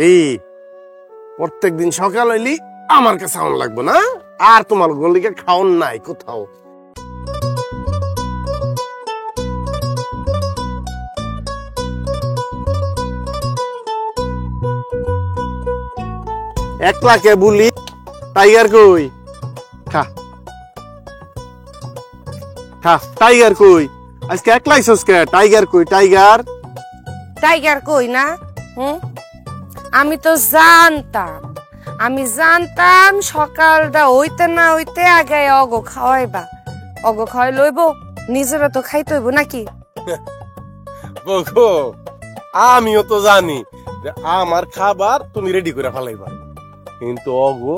এই প্রত্যেক দিন সকাল হইলি আমার কাছে আউন লাগবে না, আর তোমার গলিকে খাওন নাই কোথাও। একলা কে বলি টাইগার কই? খা খা। টাইগার কই? আজকে একলাই সসকে টাইগার কই? টাইগার টাইগার কই না? আমি তো জানতাম সকালটা হইতে না হইতে আগে অগো খাওয়াইবা। অগো খাওয়াই লইব, নিজেরা তো খাইতে হইব নাকি? বগো আমিও তো জানি যে আমার খাবার তুমি রেডি করে ফেলাইবা, কিন্তু অগো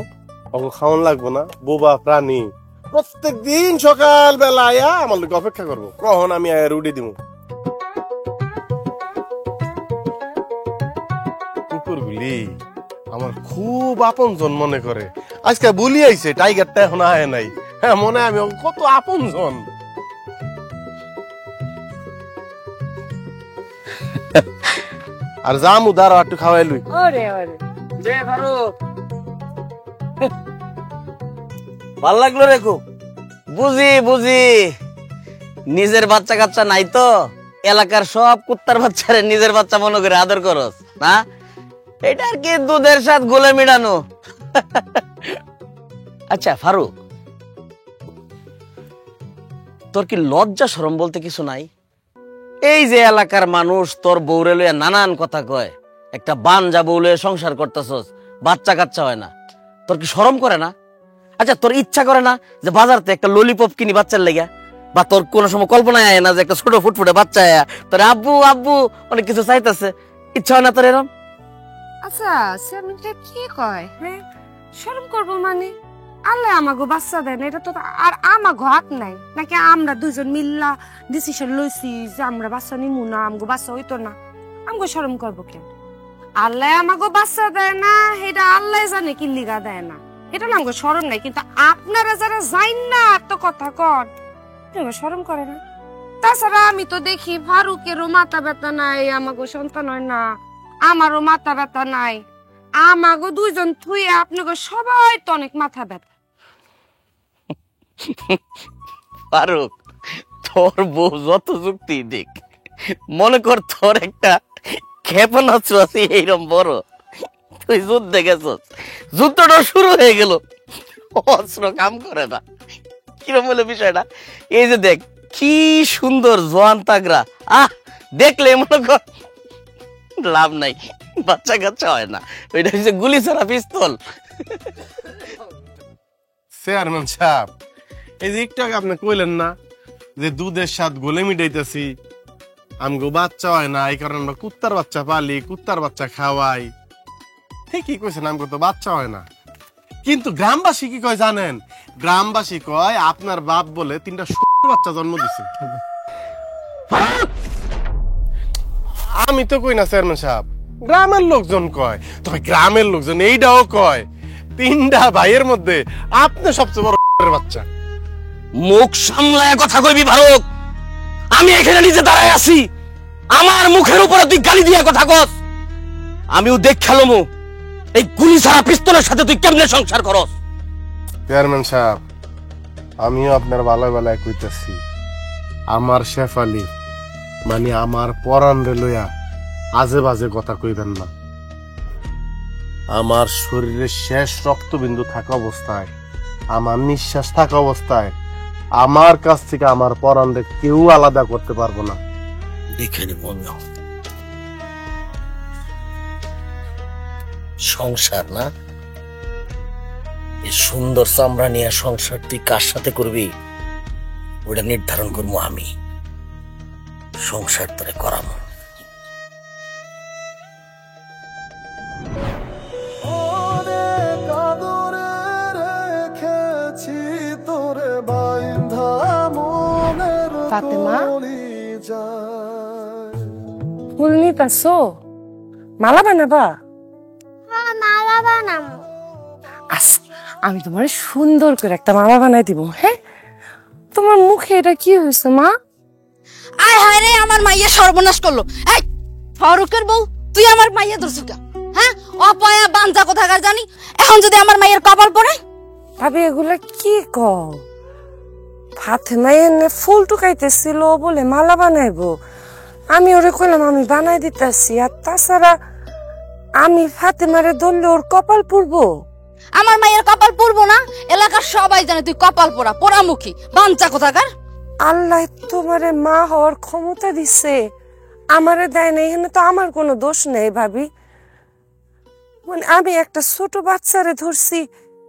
খাওয়ান লাগবো না। বোবা প্রাণী প্রত্যেক দিন সকাল বেলা আয়া আমার লোক অপেক্ষা করবো কখন আমি আয়া রুটি দিব। কুকুরগুলি আমার খুব আপনজন মনে করে। আজকে বলি আইছে টাইগারটা এখন আয় নাই, হ্যাঁ মনে আমি কত আপনজন। আর জামু দাঁড়া একটু খাওয়াই লুই। ভাল লাগলো রে খুব। বুঝি নিজের বাচ্চা কাচ্চা নাই তো এলাকার সব কুত্তার বাচ্চারে নিজের বাচ্চা মনে করে আদর করস না? এটা আর কি দুধের সাথে গোলে মিলানো। আচ্ছা ফারুক, তোর কি লজ্জা শরম বলতে কিছু নাই? এই যে এলাকার মানুষ তোর বউরে লইয়া নানান কথা কয়, একটা বানজা বউ লইয়া সংসার করতেছস, বাচ্চা কাচ্চা হয় না, তোর কি শরম করে না? আচ্ছা তোর ইচ্ছা করে না যে বাজারতে একটা ললিপপ কিনি বাচ্চার লেগা? বা তোর কোনো সময় কল্পনায় আয় না যে একটা ছোট ফুটফুটে বাচ্চা আয়া তোর আব্বু অনেক কিছু চাইতেছে, ইচ্ছা হয় না তোর এরম? আচ্ছা সেমনটা কি কয়? হ্যাঁ শরম করবো মানে? আল্লাহ আমাগো বাচ্চা দেন, এটা তো আর আমাগো হাত নাই নাকি? আমরা দুজন মিল্লা ডিসিশন লইছি যে আমরা বাচ্চা নিমু না, আমগো বাচ্চা হইতো না, আমগো শরম করবো কেন? আল্লাহ আমাগো বাচ্চা দেয় না, এটা আল্লাহ জানে কি লিগা দেয় না, এটা আমগো শরম নাই। কিন্তু আপনারা যারা যাইন না এত কথা কন, শরম করে না? তাছাড়া আমি তো দেখি ফারুকেরও মাথা ব্যথা নাই, আমাগো সন্তান হয় না, আমারও মাথা ব্যথা নাই, আমাগো দুইজন থুয়ে আপনাকে সবাই তো অনেক মাথা ব্যথা। ফারুক তোর বউ যত যুক্তি দেখ, মনে কর তোর একটা ক্ষেপণাস্ত্র আছে এইরকম বড়, তুই যুদ্ধে গেছস, যুদ্ধটা শুরু হয়ে গেল, অস্ত্র কাম করে না। কিরম হলো বিষয়টা? এই যে দেখ কি সুন্দর জোয়ান তাগরা, দেখলে মনে কর লাভ নাই, বাচ্চা কাচ্চা হয় না, ওইটা হচ্ছে গুলি ছাড়া পিস্তল। চেয়ারম্যান সাহেব, এই যে একটু আগে আপনি কইলেন না যে দুধের স্বাদ গোলে মিটাইতেছি, আমগো বাচ্চা হয় না, এই কারণে আমরা কুত্তার বাচ্চা পালি, কুত্তার বাচ্চা খাওয়াই। ঠিকই কইছেন, আমগো তো বাচ্চা হয় না। কিন্তু গ্রামবাসী কি কয় জানেন? গ্রামবাসী কয় আপনার বাপ বলে 3টা বাচ্চা জন্ম দিছে। আমি তো কই না চেয়ারম্যান সাহেব, গ্রামের লোকজন কয়। তবে গ্রামের লোকজন এইটাও কয় 3টা ভাইয়ের মধ্যে আপনি সবচেয়ে বড় বাচ্চা। মুখ সামলায় কথা কইবি ফারুক, আমি এখানে নিজে দাঁড়ায় আছি, আমার মুখের উপরে তুই গালি দিয়া কথা কস। আমিও দেখ খেলমু এই গুলি ছাড়া পিস্তলের সাথে তুই কেমনে সংসার করস। চেয়ারম্যান সাহেব, আমিও আপনার ভালো ভালোই কইতাছি, আমার শেফালি মানে আমার পরাণ রে লইয়া আজে বাজে কথা কইবেন না। আমার শরীরে শেষ রক্তবিন্দু থাকা অবস্থায়, আমার নিঃশ্বাস থাকা অবস্থায় আমার কাছ থেকে আমার পরাণ রে কেউ আলাদা করতে পারবো না। দেখে নিব সংসার না, এই সুন্দর চামড়া নিয়ে সংসার তুই কার সাথে করবি ওটা নির্ধারণ করবো আমি। সংসার তোরে করাবো। ফাতেমা ফুল নিতাছো? মালা বানাবা? মালা বানাবো। আমি তোমার সুন্দর করে একটা মালা বানাই দিব। হ্যাঁ তোমার মুখে এটা কি হয়েছে মা? আয় হায় রে, আমার মাইয়া সর্বনাশ করলো। এই ফারুকের বউ তুই আমার মাইয়া ধরছু কা? হ্যাঁ, অপয়া বাঞ্জা কোথাকার জানি। এখন যদি আমার মাইয়ের কপাল পড়ে, ভাবি এগুলা কি কও? ফাতেমা এনে ফুল টুকাইতেছিল বলে মালা বানাইবো, আমি ওরে কইলাম আমি বানাই দিতেছি। আর তাছাড়া আমি ফাতেমারে ধরলে ওর কপাল পুড়বো। আমার মাইয়ের কপাল পড়বো না? এলাকার সবাই জানে তুই কপাল পোড়া পোড়ামুখী বাঞ্জা কোথাকার। আল্লাহ তোমারে মা হওয়ার ক্ষমতা দিছে, আমারে দেয় না। এখানে তো আমার কোনো দোষ নেই ভাবি। মানে আমি একটা ছোট বাচ্চারে ধরছি,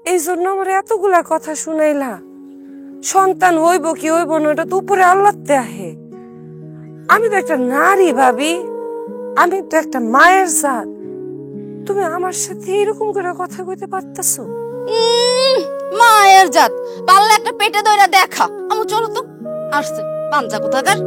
এই জন্য আমার এতগুলা কথা শুনাইলা। সন্তান হইব কি হইব না এটা তো উপরে আল্লাহতে আহে। আমি তো একটা নারী ভাবি, আমি তো একটা মায়ের জাত। তুমি আমার সাথে এরকম করে কথা কইতে পারতেছো? মায়ের জাত পারলে একটা পেটে দইরা দেখা। আমু চলো তো, আসছে বাঞ্জা কোথাকার।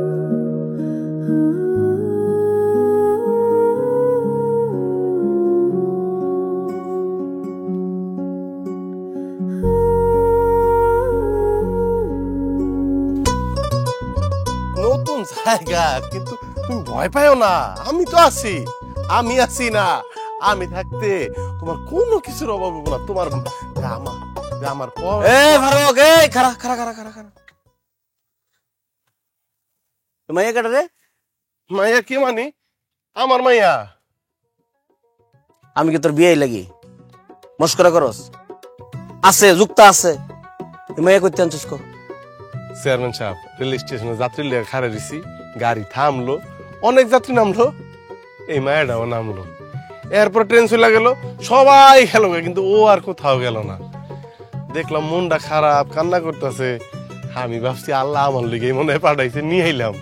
নতুন জায়গা, কিন্তু তুমি ভয় পাও না, আমি তো আছি। আমি আছি না, আমি থাকতে তোমার কোনো কিছুর অভাব হবে না। তোমার আমার ফারুক, খারা খারা খারা খারা খারা, মাইয়া কাটা রে। মাইয়া কি মানে? আমার মাইয়া। আমি কি তোর বিয়ে লাগি মস্করা করস? আছে যুক্তা আছে, মাইয়া করতে আনছিস কর। চেয়ারম্যান সাহেব, রেল স্টেশনে যাত্রী লেগে খাড়া দিছি, গাড়ি থামলো, অনেক যাত্রী নামলো, এই মায়াটাও নামলো। এরপর ট্রেন চলে গেল, সবাই গেল, কিন্তু ও আর কোথাও গেল না। দেখলাম মনটা খারাপ, কান্না করতেছে। আমি ভাবছি আল্লাহ আমার লিগে মনে হয় পাঠাইছে, নিয়ে এলাম।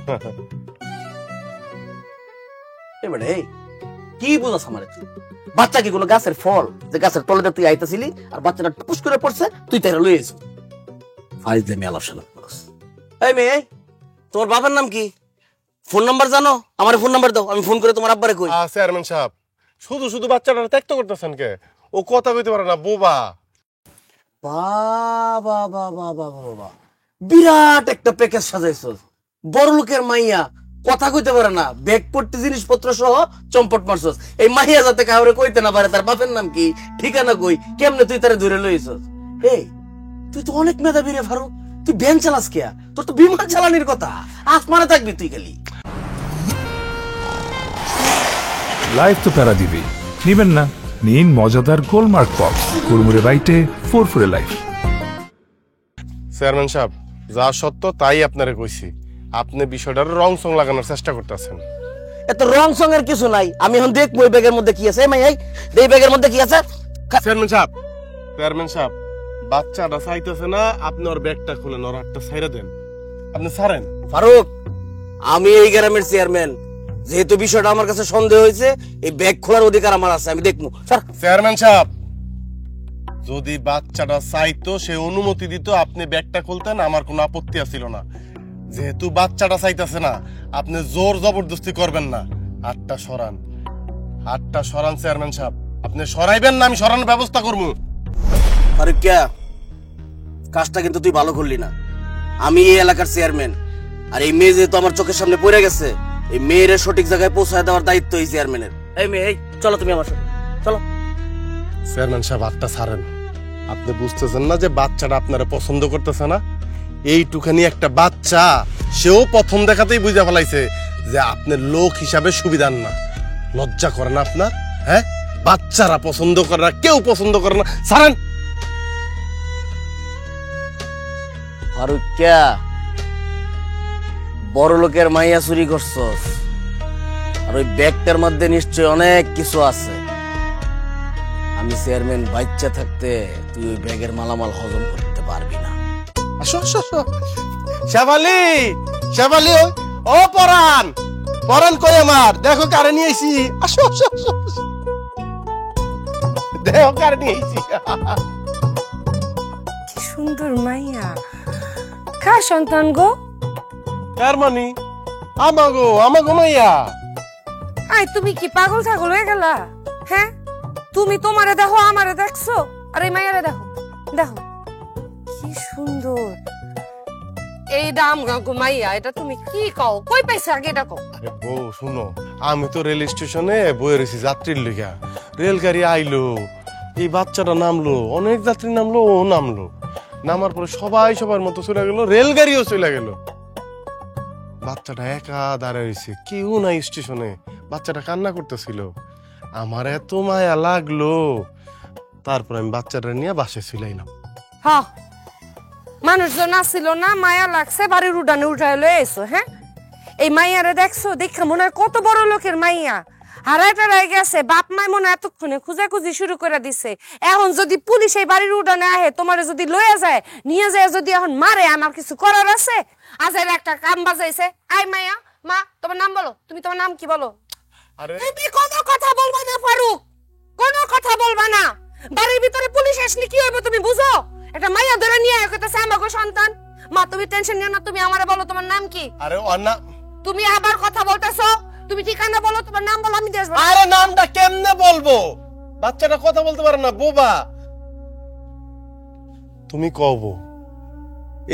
এবারে কি বুঝাস আমার? বাচ্চা কি কোনো গাছের ফল যে গাছের তলে তুই আইতাছিলি আর বাচ্চাটা টুকুস করে পড়ছে, তুই তাইরা লই আইছ? ফাইজ দে মেলা শালা করস। এই মেয়ে, তোমার বাবার নাম কি? ফোন নাম্বার জানো? আমার ফোন নাম্বার দাও, আমি ফোন করে তোমার আব্বারে কই। চেয়ারম্যান সাহেব, শুধু শুধু বাচ্চাটা ত্যাক্ত করতেছেন কে? ও কথা কইতে পারে না, বোবা। বাবা বাবা বাবা বাবা, বিরাট একটা প্যাকেজ সাজাইছস। বড় লোকের মাইয়া, কথা কইতে পারে না, ব্যাগ পড়তে জিনিসপত্র সহ চম্পট মারছস। এই মাইয়া যাতে কাউরে কইতে না পারে তার বাপের নাম কি, ঠিকানা কই, কেমনে তুই তারে ধরে লইছস? এই তুই তো অনেক মেধাবী রে ফারুক, তুই ভ্যান চালাস কিয়া? তোর তো বিমান চালানির কথা, আসমানে থাকবি তুই খালি। লাইফ তো প্যারা দিবি, নিবেন না? নিন মজাদার গোলমার্ক পপস, কুরমুরে বাইটে ফুরফুরে লাইফ। চেয়ারম্যান সাহেব, যা সত্য তাই আপনারে কইছি। আপনি বিষয়টার রং সং লাগানোর চেষ্টা করতেছেন। এত রং সং এর কিছু নাই, আমি এখন দেখবো এই ব্যাগের মধ্যে কি আছে। এই মাইয়াই, এই ব্যাগের মধ্যে কি আছে? চেয়ারম্যান সাহেব, চেয়ারম্যান সাহেব, বাচ্চাটা চাইতেছে না, আপনি ওর ব্যাগটা খুলেন, ওর হাতটা ছাইরা দেন। আপনি ছাড়েন। ফারুক, আমি এই গ্রামের চেয়ারম্যান, যেহেতু বিষয়টা আমার কাছে সন্দেহ হয়েছে, এই ব্যাগ খোলার অধিকার আমার আছে, আমি দেখবো। চেয়ারম্যান সাহেব, যদি বাচ্চাটা চাইতো, সে অনুমতি দিত, আপনি ব্যাগটা খুলতেন, আমার কোনো আপত্তি ছিল না। যেহেতু বাচ্চাটা চাইতেছে না, আপনি জোর জবরদস্তি করবেন না। হাতটা সরান, হাতটা সরান চেয়ারম্যান সাহেব। আপনি সরাইবেন না, আমি সরানোর ব্যবস্থা করবো। ফারুক, কাজটা কিন্তু তুই ভালো করলি না। আমি এই এলাকার চেয়ারম্যান, আর এই মেয়ে যেহেতু আমার চোখের সামনে পড়ে গেছে, এই মেয়ের সঠিক জায়গায় পৌঁছায় দেওয়ার দায়িত্ব এই চেয়ারম্যানের। এই মেয়ে, চলো তুমি আমার সাথে চলো। চেয়ারম্যান সাহেব, হাতটা ছাড়েন। আপনি বুঝতেছেন না যে বাচ্চাটা আপনারা পছন্দ করতেছে না? এইটুখানি একটা বাচ্চা, সেও প্রথম দেখাতেই বুঝা ফেলাইছে যে আপনি লোক হিসাবে সুবিধার না। লজ্জা করে না আপনার? হ্যাঁ, বাচ্চারা পছন্দ করে না, কেউ পছন্দ করে না। ছাড়েন। ফারুক, বড় লোকের মাইয়া চুরি করছস, আর ওই ব্যাগটার মধ্যে নিশ্চয় অনেক কিছু আছে। আমি চেয়ারম্যান বাচ্চা থাকতে তুই ওই ব্যাগের মালামাল হজম করতে পারবি না। আসো আসো আসো। শেফালি, শেফালি, ও পরান, পরান কই আমার? দেখো কারে নিয়ে আইছি। আসো আসো আসো, দেখো কারে নিয়ে আইছি। কি সুন্দর মাইয়া, কার সন্তান গো? কার মানে? আমাগো, আমাগো মাইয়া। আই তুমি কি পাগল ছাগল হয়ে গেলা? হ্যাঁ, তুমি তোমারে দেখো, আমারে দেখছো, আর এই মাইয়ারে দেখো, দেখো কি সুন্দর। এই দাম গো মাইয়া, এটা তুমি কি কও? কই পাইছো আগে এটা কও। আরে বউ শুনো, আমি তো রেল স্টেশনে বয়ে রয়েছি যাত্রীর লিগা, রেলগাড়ি আইলো, এই বাচ্চাটা নামলো, অনেক যাত্রী নামলো, ও নামলো, নামার পরে সবাই সবার মতো চলে গেল, রেলগাড়িও চলে গেল। বাচ্চাটা একা দাঁড়ায় রয়েছে, কেউ নাই স্টেশনে। বাচ্চাটা কান্না করতেছিল, আমার এত মায়া লাগলো। তারপর আমি বাচ্চাটা নিয়ে বাসে চলাইলাম। হ, মানুষজন আসছিল না, মায়া লাগছে, বাড়ির উঠানে উঠায় লয়ে এসো। হ্যাঁ, এই মাইয়ারে দেখছো, দেখে মনে হয় কত বড় লোকের মাইয়া। হারাই টারাই গেছে, বাপ মায় মনে হয় এতক্ষণে খুঁজাখুঁজি শুরু করে দিছে। এখন যদি পুলিশ এই বাড়ির উঠানে আহে, তোমার যদি লয়ে যায়, নিয়ে যায় যদি এখন মারে, আমার কিছু করার আছে? আজের একটা কাম বাজাইছে। আই মাইয়া, মা তোমার নাম বলো, তুমি তোমার নাম কি বলো? আরে তুমি কোনো কথা বলবা না ফারুক, কোনো কথা বলবা না। বাড়ির ভিতরে পুলিশ আসলে কি হবে তুমি বুঝো? একটা মাইয়া ধরে নিয়ে কইতাছে আমাগো সন্তান। মা তুমি টেনশন নিও না, তুমি আমারে বলো তোমার নাম কি? আরে অন্না, তুমি আবার কথা বলতেছো, তুমি ঠিকানা বলো, তোমার নাম বলো, আমি দেখব। আরে নামটা কেমনে বলবো? বাচ্চাটা কথা বলতে পারে না, বোবা। তুমি কবো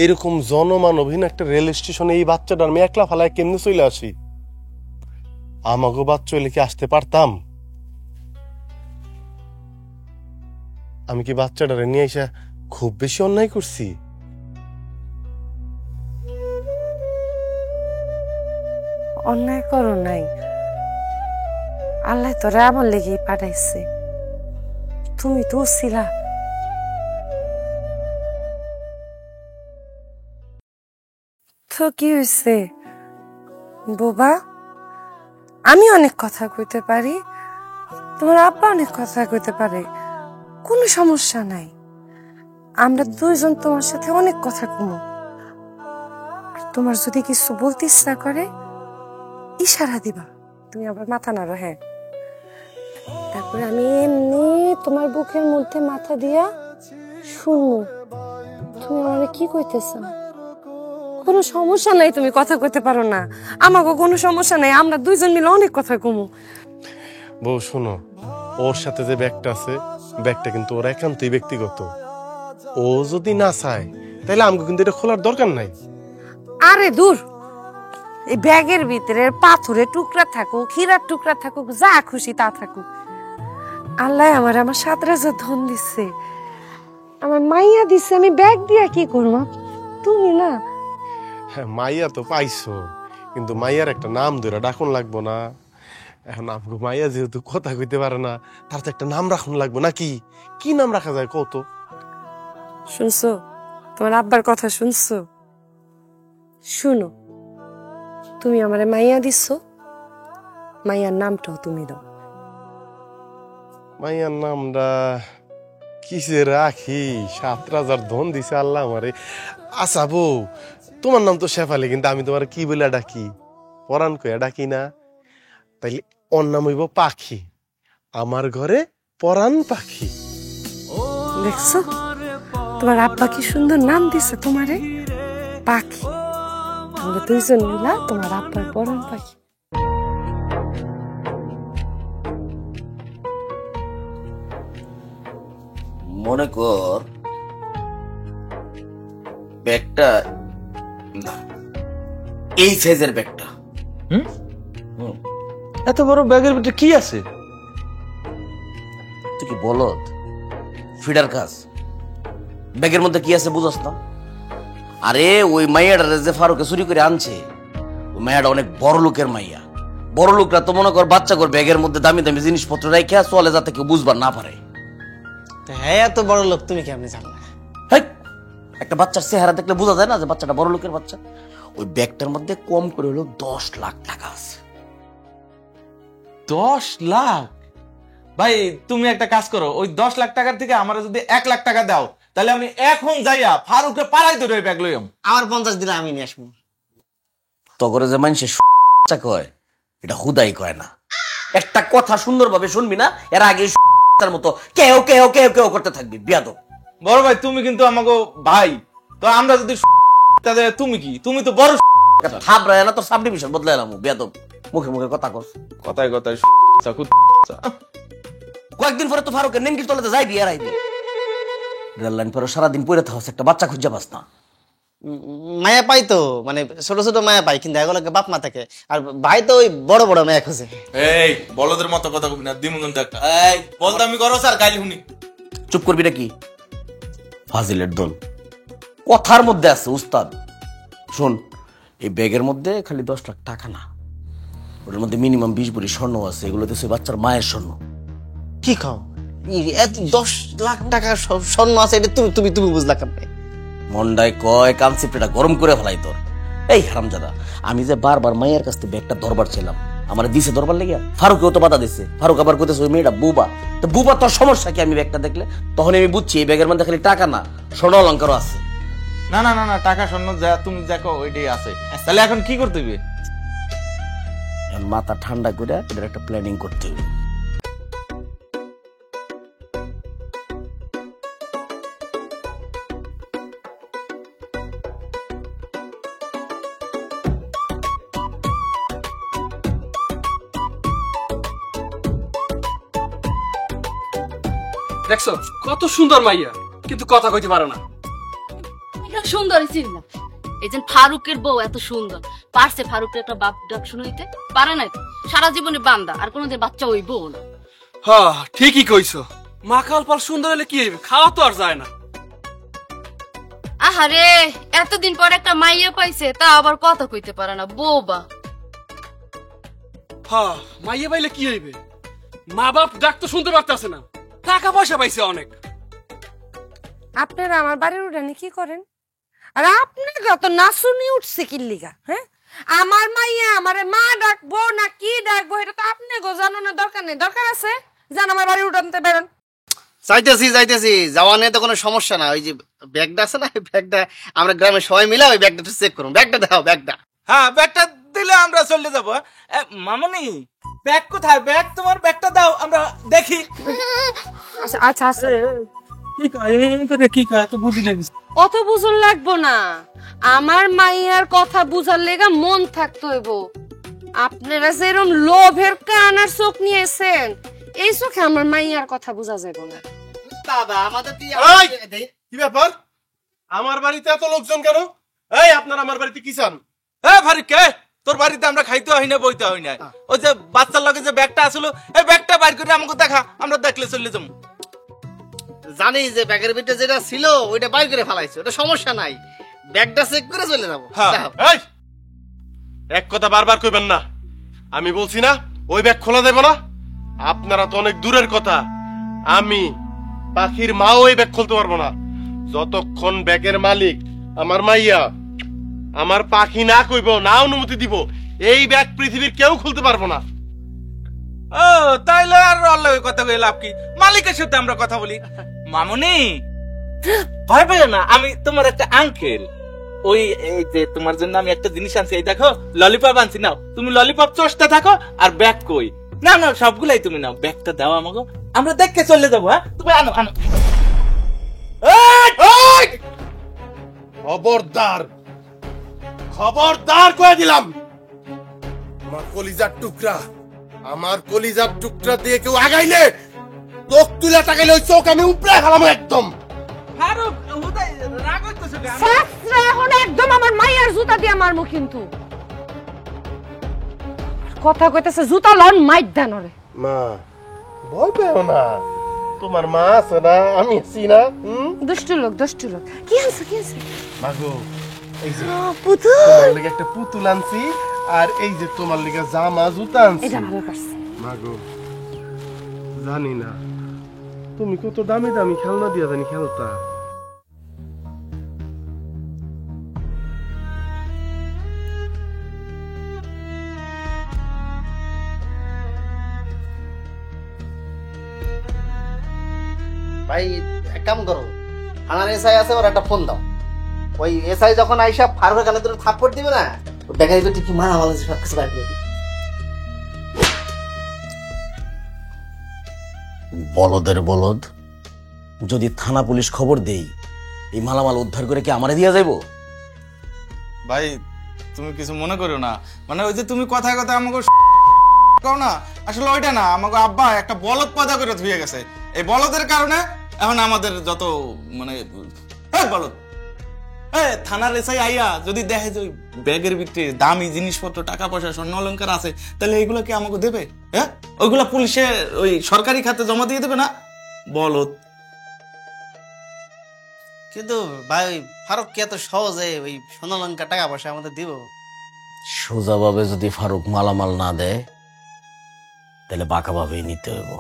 এরকম জনমানবহীন একটা রেল স্টেশনে এই বাচ্চাটার আমি একলা ফালায় কেমনে চলে আসি? আমাগো বাচ্চা হইলে কি আসতে পারতাম? আমি কি বাচ্চাটারে নিয়ে এসে খুব বেশি অন্যায় করছি? অন্যায় করো নাই, আল্লাহ তোরে আমার লেগেই পাঠাইছে, তুমি তো ছিলা। তো কি হয়েছে বোবা? আমি অনেক কথা কইতে পারি, তোমার আব্বা অনেক কথা কইতে পারে, কোনো সমস্যা নাই। আমরা দুইজন তোমার সাথে অনেক কথা কমু। তোমার যদি কিছু বলতে ইচ্ছা করে ইশারা দিবা, তুমি আবার মাথা নাড়ো। হ্যাঁ, তারপরে আমি এমনি তোমার বুকের মধ্যে মাথা দিয়া শুনবো তুমি আমারে কি কইতেছ। কোনো সমস্যা নাই, তুমি কথা কইতে পারো না, আমাকে কোনো সমস্যা নাই, আমরা দুইজন মিলে অনেক কথা কমু। বউ শোনো, ওর সাথে যে ব্যাগটা আছে, ব্যাগটা কিন্তু ওর একান্তই ব্যক্তিগত। ও যদি না চায় তাহলে আমাকে কিন্তু এটা খোলার দরকার নাই। আরে দূর, এই ব্যাগের ভিতরে পাথরের টুকরা থাকুক, হীরার টুকরা থাকুক, যা খুশি তা থাকুক, আল্লাহ আমার 7,000 ধন দিচ্ছে, আমার মাইয়া দিচ্ছে, আমি ব্যাগ দিয়া কি করবো? তুমি না হ্যাঁ, মাইয়া তো পাইছো, কিন্তু মাইয়ার একটা নাম ধরে ডাকুন লাগবো না? এখন আমাকে মাইয়া যেহেতু কথা কইতে পারে না, তার তো একটা নাম রাখুন লাগবো নাকি? কি নাম রাখা যায় কত? শুনছো, তোমার আব্বার কথা শুনছো? শুনো, তুমি আমারে মাইয়া দিচ্ছ, মাইয়ার নামটাও তুমি দাও। মাইয়ার নামটা কিসে রাখি? 7,000 ধন দিছে আল্লাহ আমারে। আচ্ছা বউ, তোমার নাম তো শেফালি, কিন্তু আমি তোমার কি বলে ডাকি? পরাণ কইয়া ডাকি না? তাইলে ওর নাম হইব পাখি, আমার ঘরে পরাণ পাখি। দেখছো, তোমার আব্বা কি সুন্দর নাম দিছে তোমারে, পাখি। আমরা দুইজন মিলা তোমার আব্বার পরাণ পাখি। মনে কর ব্যাগটা না, এই সাইজের ব্যাগটা। এত বড় ব্যাগের ভিতরে কি আছে? তুই কি বলদ? ফিডার কাজ ব্যাগের মধ্যে কি আছে বুঝস না? আরে ওই মাইয়াটা যে ফারুকে চুরি করে আনছে, ওই মাইয়াটা অনেক বড় লোকের মাইয়া। বড় লোকরা তো মনে কর বাচ্চা কর ব্যাগের মধ্যে দামি দামি জিনিসপত্র রেখে চলে, যাতে কেউ বুঝবার না পারে। হ্যাঁ, এত বড় লোক তুমি কেমনে জানলা? হেই, একটা বাচ্চার চেহারা দেখলে বোঝা যায় না যে বাচ্চাটা বড় লোকের বাচ্চা? ওই ব্যাগটার মধ্যে কম করে হলো 10 লাখ টাকা আছে। 10 লাখ? ভাই তুমি একটা কাজ করো, ওই 10 লাখ টাকার থেকে আমার যদি 1 লাখ টাকা দাও, তাহলে আমি এখন যাইয়া ফারুককে পাড়াই ধরে ব্যাগ লইম। আমার 50 দিলে আমি নিয়ে আসবো। তো করে যে মানুষের কয়, এটা হুদাই কয় না। একটা কথা সুন্দরভাবে শুনবি না, এর আগে তার মতো কেউ কেউ কেউ কেউ করতে থাকবি, বিয়াদব। বড় ভাই তুমি কিন্তু আমাকে ভাই, তো আমরা যদি তাহলে তুমি কি, তুমি তো বড় থাবরায় না, তোর সাব ডিভিশন বদলে এলাম, বিয়াদব। মুখে মুখে কথা কর, কথায় কথায় কয়েকদিন পরে তো ফারুকের নেনকির তলাতে যাইবি আর আইবি। রেল লাইন পরে সারাদিন পড়ে থাকস, একটা বাচ্চা খুঁজে পাস না। মায়া পাই তো, মানে ছোট ছোট মায়া পাই, কিন্তু এগুলোকে বাপ মা থাকে। আর ভাই তো ওই বড় বড় মায়া খুঁজে। এই বলদের মতো কথা কবি না, দিমু কিন্তু একটা। এই বলদামি করো স্যার, গাইলি শুনি। চুপ করবি নাকি? ফাজিলের দল, কথার মধ্যে আছে উস্তাদ। শোন, এই ব্যাগের মধ্যে খালি 10 লাখ টাকা না, ওটার মধ্যে মিনিমাম 20 ভরি স্বর্ণ আছে। এগুলো তো সে বাচ্চার মায়ের স্বর্ণ। কি খাও, এত 10 লাখ টাকা স্বর্ণ আছে, এটা তুমি তুমি তুমি বুঝলা কেমনে? মন্ডায় কয় কানসেপ্টটা গরম করে ফেলাই তোর। এই হারামজাদা, আমি যে বারবার মায়ের কাছ থেকে ব্যাগটা ধরবার ছিলাম, আমার দিছে ধরবার লেগে, ফারুকেও তো বাধা দিচ্ছে। ফারুক আবার কোথায় ওই মেয়েটা বুবা, তো বুবা তোর সমস্যা কি? আমি ব্যাগটা দেখলে তখন আমি বুঝছি এই ব্যাগের মধ্যে খালি টাকা না, স্বর্ণ অলঙ্কারও আছে। না না না না, টাকা স্বর্ণ যা তুমি দেখো ওইটাই আছে। তাহলে এখন কি করতে হবে? এখন মাথা ঠান্ডা করে এটার একটা প্ল্যানিং করতে হবে। দেখছো কত সুন্দর মাইয়া, কিন্তু কথা কইতে পারে না। এটা সুন্দরই ছিল না। এই যে ফারুকের বউ এত সুন্দর, পারছে ফারুকের একটা বাপ ডাক শুনাইতে পারে না? সারা জীবনে বান্দা, আর কোনোদিন বাচ্চা হইবো না। হ্যাঁ ঠিকই কইছো, মা কালপাল সুন্দর হলে কি হইবে, খাওয়া তো আর যায় না। আহারে, এতদিন পর একটা মাইয়া পাইছে, তা আবার কথা কইতে পারে না, বোবা। হ্যাঁ, মাইয়া পাইলে কি হইবে, মা বাপ ডাক তো শুনতে পারতেছে না, টাকা পয়সা পাইছে অনেক। আপনারা আমার বাড়ির উঠানে কি করেন? আর আপনার তো নাচুনি উঠছে কিল্লিগা? হ্যাঁ, আমার মাইয়া আমারে মা ডাকবো না কি ডাকবো এটা তো আপনি গো জানো না। দরকার নেই, দরকার আছে জান আমার বাড়ির উঠানতে বেরোন। যাইতেছি, যাওয়া নিয়ে তো কোনো সমস্যা না। ওই যে ব্যাগটা আছে না, ব্যাগটা আমরা গ্রামের সবাই মিলে ওই ব্যাগটা চেক করুন। ব্যাগটা দাও, ব্যাগটা। হ্যাঁ, ব্যাগটা দিলে আমরা চলে যাবো। মামনি, ব্যাগ কোথায়? ব্যাগ, তোমার ব্যাগটা দাও, আমরা দেখি। আচ্ছা আচ্ছা আচ্ছা, কি কয় তো বুঝি না। অত বুঝন লাগবো না, আমার মাইয়ার কথা বুঝার লেগা মন থাকতে হইব। আপনারা যেরকম লোভের কান আর চোখ নিয়েছেন, এই চোখে আমার মাইয়ার কথা বুঝা যাইব না। দাদা আমাদের কি ব্যাপার? আমার বাড়িতে এত লোকজন কেন? এই আপনারা আমার বাড়িতে কি চান? ফারুক, তোর বাড়িতে আমরা খাইতে হয় না, বইতে হয় না। ওই যে বাচ্চার লগে যে ব্যাগটা আসলো, এই ব্যাগটা বাইর করে আমাকে দেখা, আমরা দেখলে চলে যাবো। জানি যে ব্যাগের ভিতরে যেটা ছিল ওইটা বাইর করে ফেলাইছে, ওটা সমস্যা নাই, ব্যাগটা চেক করে চলে যাবো। এই এক কথা বারবার কইবেন না, আমি বলছি না ওই ব্যাগ খোলা দেব না। আপনারা তো অনেক দূরের কথা, আমি পাখির মাও ওই ব্যাগ খুলতে পারবো না যতক্ষণ ব্যাগের মালিক আমার মাইয়া আমার পাখি না কইব, না অনুমতি দিব, এই ব্যাগ পৃথিবীর কেউ খুলতে পারবো না। ও তাইলে আর আল্লাহ কথা কই লাভ কি? মালিকের সাথে আমরা কথা বলি। মামুনি, ভয় পেও না, আমি তোমার একটা আঙ্কেল। ওই এই যে তোমার জন্য আমি একটা জিনিস আনছি, এই দেখো ললিপপ আনছি, নাও তুমি ললিপপ চষতে থাকো। আর ব্যাগ কই? না না, সবগুলাই তুমি নাও, ব্যাগটা দাও আমাকে, আমরা দেখতে চলে যাবো। হ্যাঁ, তুমি আনো আনো। খবরদার, খবরদার কয়ে দিলাম, আমার কলিজার টুকরা, আমার কলিজার টুকরা দিয়ে কেউ আগাইলে, চোখ তুলে তাকাইলে ওই চোখ আমি উপরে ফেলাম একদম। ফারুক, উদয় রাগ হইতেছে কেন? শাস্ত্রে এখন একদম আমার মাইয়ার জুতা দিয়ে মারমু, কিন্তু কথা কইতেছে জুতা লন মাইর দেন ওরে। মা ভয় পেও না, তোমার মা আছে না, আমি আছি না। দুষ্টু লোক, দুষ্টু লোক। কি আছে, কি আছে? মাগো, এই যে পুতুল, তোমার লাগি একটা পুতুল আনছি, আর এই যে তোমার লাগি জামা জুতা আনছি। এটা ভালো করছে। মাগো, জানি না তুমি কত দামি দামি খেলনা দিয়া জানি খেলতা। ভাই এক কাম করো, থানার এসআই আছে, ওর একটা ফোন দাও। ওই এসআই যখন আইসা ফারুকের গালে তোর থাপ্পড় দিবে না, ব্যাগের ভিতরে কি মারা মারা সব কিছু বাইর করে দিবে। বলদের বলদ, যদি থানা পুলিশ খবর দেই, এই মালামাল উদ্ধার করে কি আমারে দিয়া যাইবো? ভাই তুমি কিছু মনে করো না, মানে ওই যে তুমি কথায় কথায় আমাকে কও না, আসলে ওইটা না, আমাকে আব্বা একটা বলদ পয়দা করে ধুয়ে গেছে। এই বলদের কারণে এখন আমাদের যত মানে বলদ থানার এসআই আইয়া যদি দেখে যে ওই ব্যাগের ভিতরে দামি জিনিসপত্র টাকা পয়সা স্বর্ণ অলংকার আছে, তাহলে এগুলো কি আমাকে দেবে? হ্যাঁ, ওইগুলা পুলিশে ওই সরকারি খাতে জমা দিয়ে দেবে না? বলো। কিন্তু ভাই ফারুক কি এত সহজে ওই সোনালঙ্কা টাকা পয়সা আমাদের দিব? সোজাভাবে যদি ফারুক মালামাল না দেয় তাহলে বাঁকাভাবেই নিতে হইব।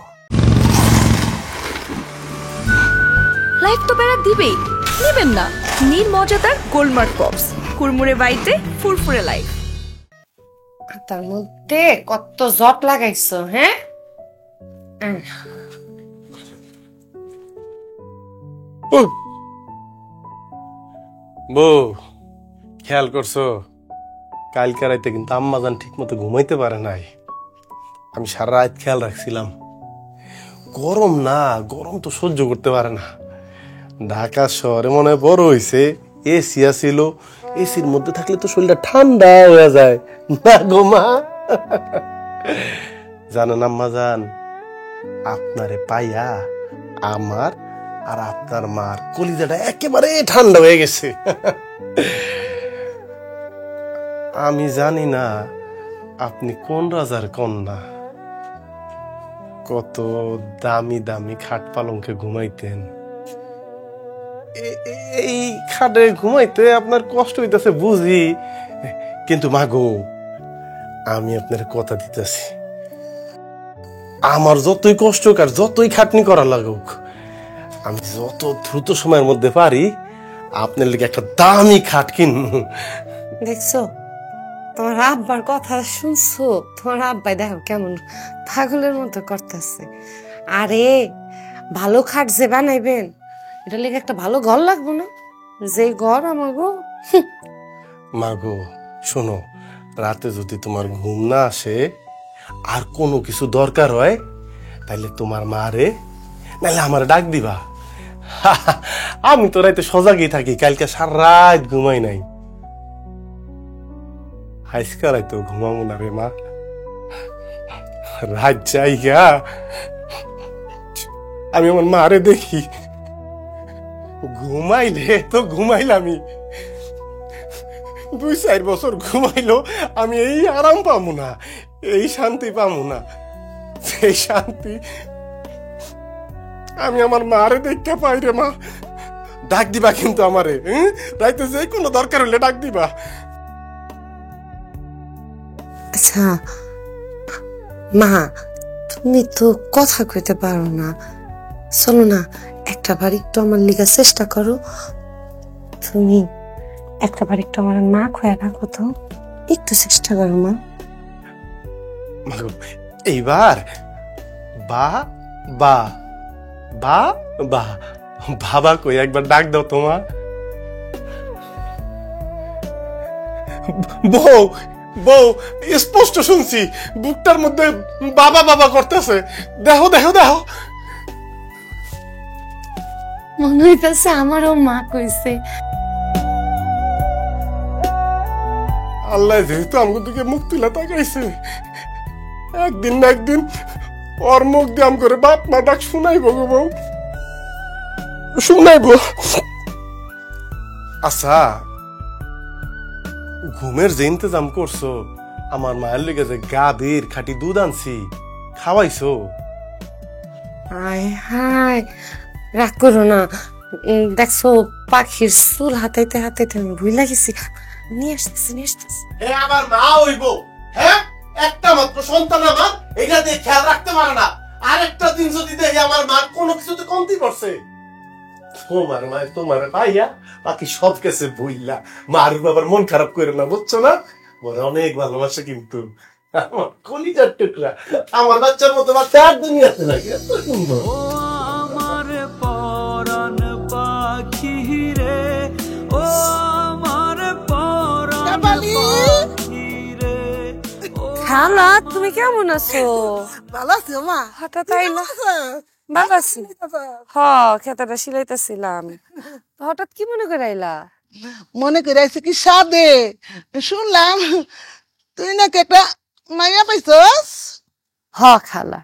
লাইফ তো বেড়া দিবেই, নেবেন না? নিন মজাদার গোলমার্ক পপস, কুরমুরে বাইটে ফুরফুরে লাইফ। তার মধ্যে কত জট লাগাইছো, হ্যাঁ? বউ, খেয়াল করছো কালকে রাইতে কিন্তু আম্মাজান ঠিক মতো ঘুমাইতে পারে নাই। আমি সারা রাত খেয়াল রাখছিলাম। গরম না, গরম তো সহ্য করতে পারে না। ঢাকা শহরে মনে হয় বড় হয়েছে, এসি আছিল, এসির মধ্যে থাকলে তো শরীরটা ঠান্ডা হয়ে যায় না গো মা। জানেন আম্মাজান, আপনারে পাইয়া আমার আর আপনার মার কলিজাটা একেবারে ঠান্ডা হয়ে গেছে। আমি জানি না আপনি কোন রাজার কন্যা, কত দামি দামি খাট পালঙ্কে ঘুমাইতেন। এই খাটে ঘুমাইতে আপনার কষ্ট হইতেছে বুঝি, কিন্তু মাগো আমি আপনার কথা দিতেছি, আমার যতই কষ্ট আর যতই খাটনি করা লাগুক, আমি যত দ্রুত সময়ের মধ্যে পারি আপনার লিগে একটা দামি খাট কিনবো। দেখছো, তোমার আব্বার কথা শুনছো? তোমার আব্বাই দেখো কেমন পাগলের মতো করতেছে। আরে ভালো খাট যে বানাইবেন, এটা লেগে একটা ভালো ঘর লাগবো না? যে ঘর আমাগো। মাগো শোনো, রাতে যদি তোমার ঘুম না আসে আর কোনো কিছু দরকার হয়, তাহলে তোমার মারে নাহলে আমার ডাক দিবা। আমি তো রাতে সজাগই থাকি, কালকে সারা রাত ঘুমাই নাই। আজকে রাতে ঘুমাবো না রে মা, রাত জায়গা আমি আমার মারে দেখি। ঘুমাইলে তো ঘুমাইলামই, 2-4 বছর ঘুমাইলো আমি এই আরাম পাবো না, এই শান্তি পাবো না। সেই শান্তি আমি আমার মারে দেখতে পাই রে মা। ডাক দিবা কিন্তু আমারে, রাইতে যে কোনো দরকার হলে ডাক দিবা। আচ্ছা মা, তুমি তো কথা কইতে পারো না, চলো না একটা বার একটু আমার লিগা চেষ্টা করো। তুমি একটা বার একটু আমার মা খোয়া রাখো তো, একটু চেষ্টা করো মা। এইবার বা বা বা বা বাবা কই একবার ডাক দাও তোমা। বউ বউ স্পষ্ট শুনছি, বুকটার মধ্যে বাবা বাবা করতেছে। দেখো দেখো দেখো, মনে হইতেছে আমারও মা কইছে। আল্লাহ যেহেতু আমাকে দিকে মুখ তুলে তাকাইছে, একদিন না একদিন ওর মুখ দিয়ে আম করে বাপ মা ডাক শুনাইব গো বউ, শুনাইব। আচ্ছা, ঘুমের যে ইন্তজাম করছো, আমার মায়ের লেগে যে গাভীর খাঁটি দুধ আনছি খাওয়াইছো? হায় হায়, রাগ করো না। দেখছো পাখির চুল হাতাইতে হাতাইতে আমি ভুলে গেছি। নিয়ে আসতেছি নিয়ে আসতেছি। আমার মা হইব, হ্যাঁ একটা মাত্র সন্তান আমার, এটা দিয়ে খেয়াল রাখতে পারে না। আরেকটা দিন যদি দেখি আমার মার কোনো কিছুতে কমতি পড়ছে, তোমার মায়ের তোমার পাইয়া বাকি সব কেসে বইলা মার বাবার মন খারাপ করে না, বুঝছো না? বলে অনেক ভালোবাসে কিন্তু আমার কলিজার টুকরা, আমার বাচ্চার মতো বাচ্চা আর দুনিয়াতে লাগে। এত সুন্দর আমার পরাণ পাখি রে, ও আমার পরাণ পাখি রে। খালা তুমি কেমন আছো? ভালো আছো মা? হঠাৎ আইলা? ভালো আছি। হ, খেতাটা সিলাইতেছিলাম, হঠাৎ কি মনে করে আইলা? মনে করে আইছে কি সাদে, শুনলাম তুই নাকি একটা মাইয়া পাইছস। হ খালা,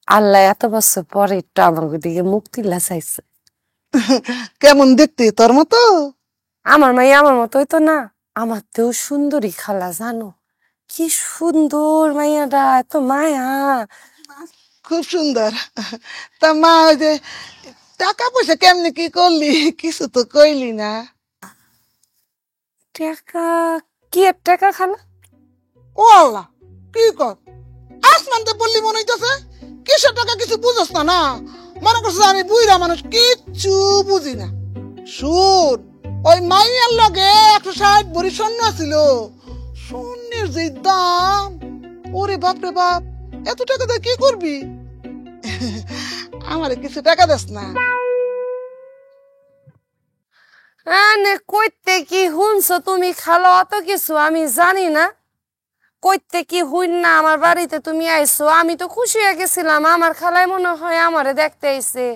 আল্লাহ এত বছর পরে একটু আমার দিকে মুখ তুলা চাইছে। কেমন দেখতে? তোর মতো? আমার মাইয়া আমার মতোই তো না, আমার তেও সুন্দরী খালা, জানো কি সুন্দর মাইয়াটা, এত মায়া। খুব সুন্দর। তা মা ওই যে টাকা পয়সা কেমনে কি করলি, কিছু তো কইলি না। টাকা কি এর টাকা খালা? ও আল্লাহ, কি কর আসমান তো বললি মনে হইতেছে কিসের টাকা কিছু বুঝস না। না মনে করছিস আমি বুইরা মানুষ, কিচ্ছু বুঝি না। শুন, ওই মাইয়ার লগে 160 ভরি স্বর্ণ ছিল। স্বর্ণের যে দাম, ওরে বাপ রে বাপ, এত টাকা দিয়ে কি করবি? আমারে কিছু টাকা দেস না। কইতে কি শুনছো তুমি খালা? অত কিছু আমি জানি না। কইতে কি হইন না আমার বাড়িতে তুমি আইছো, আমি তো খুশি হয়ে গেছিলাম। আমার খালাই মনে হয় আমারে দেখতে আইছে,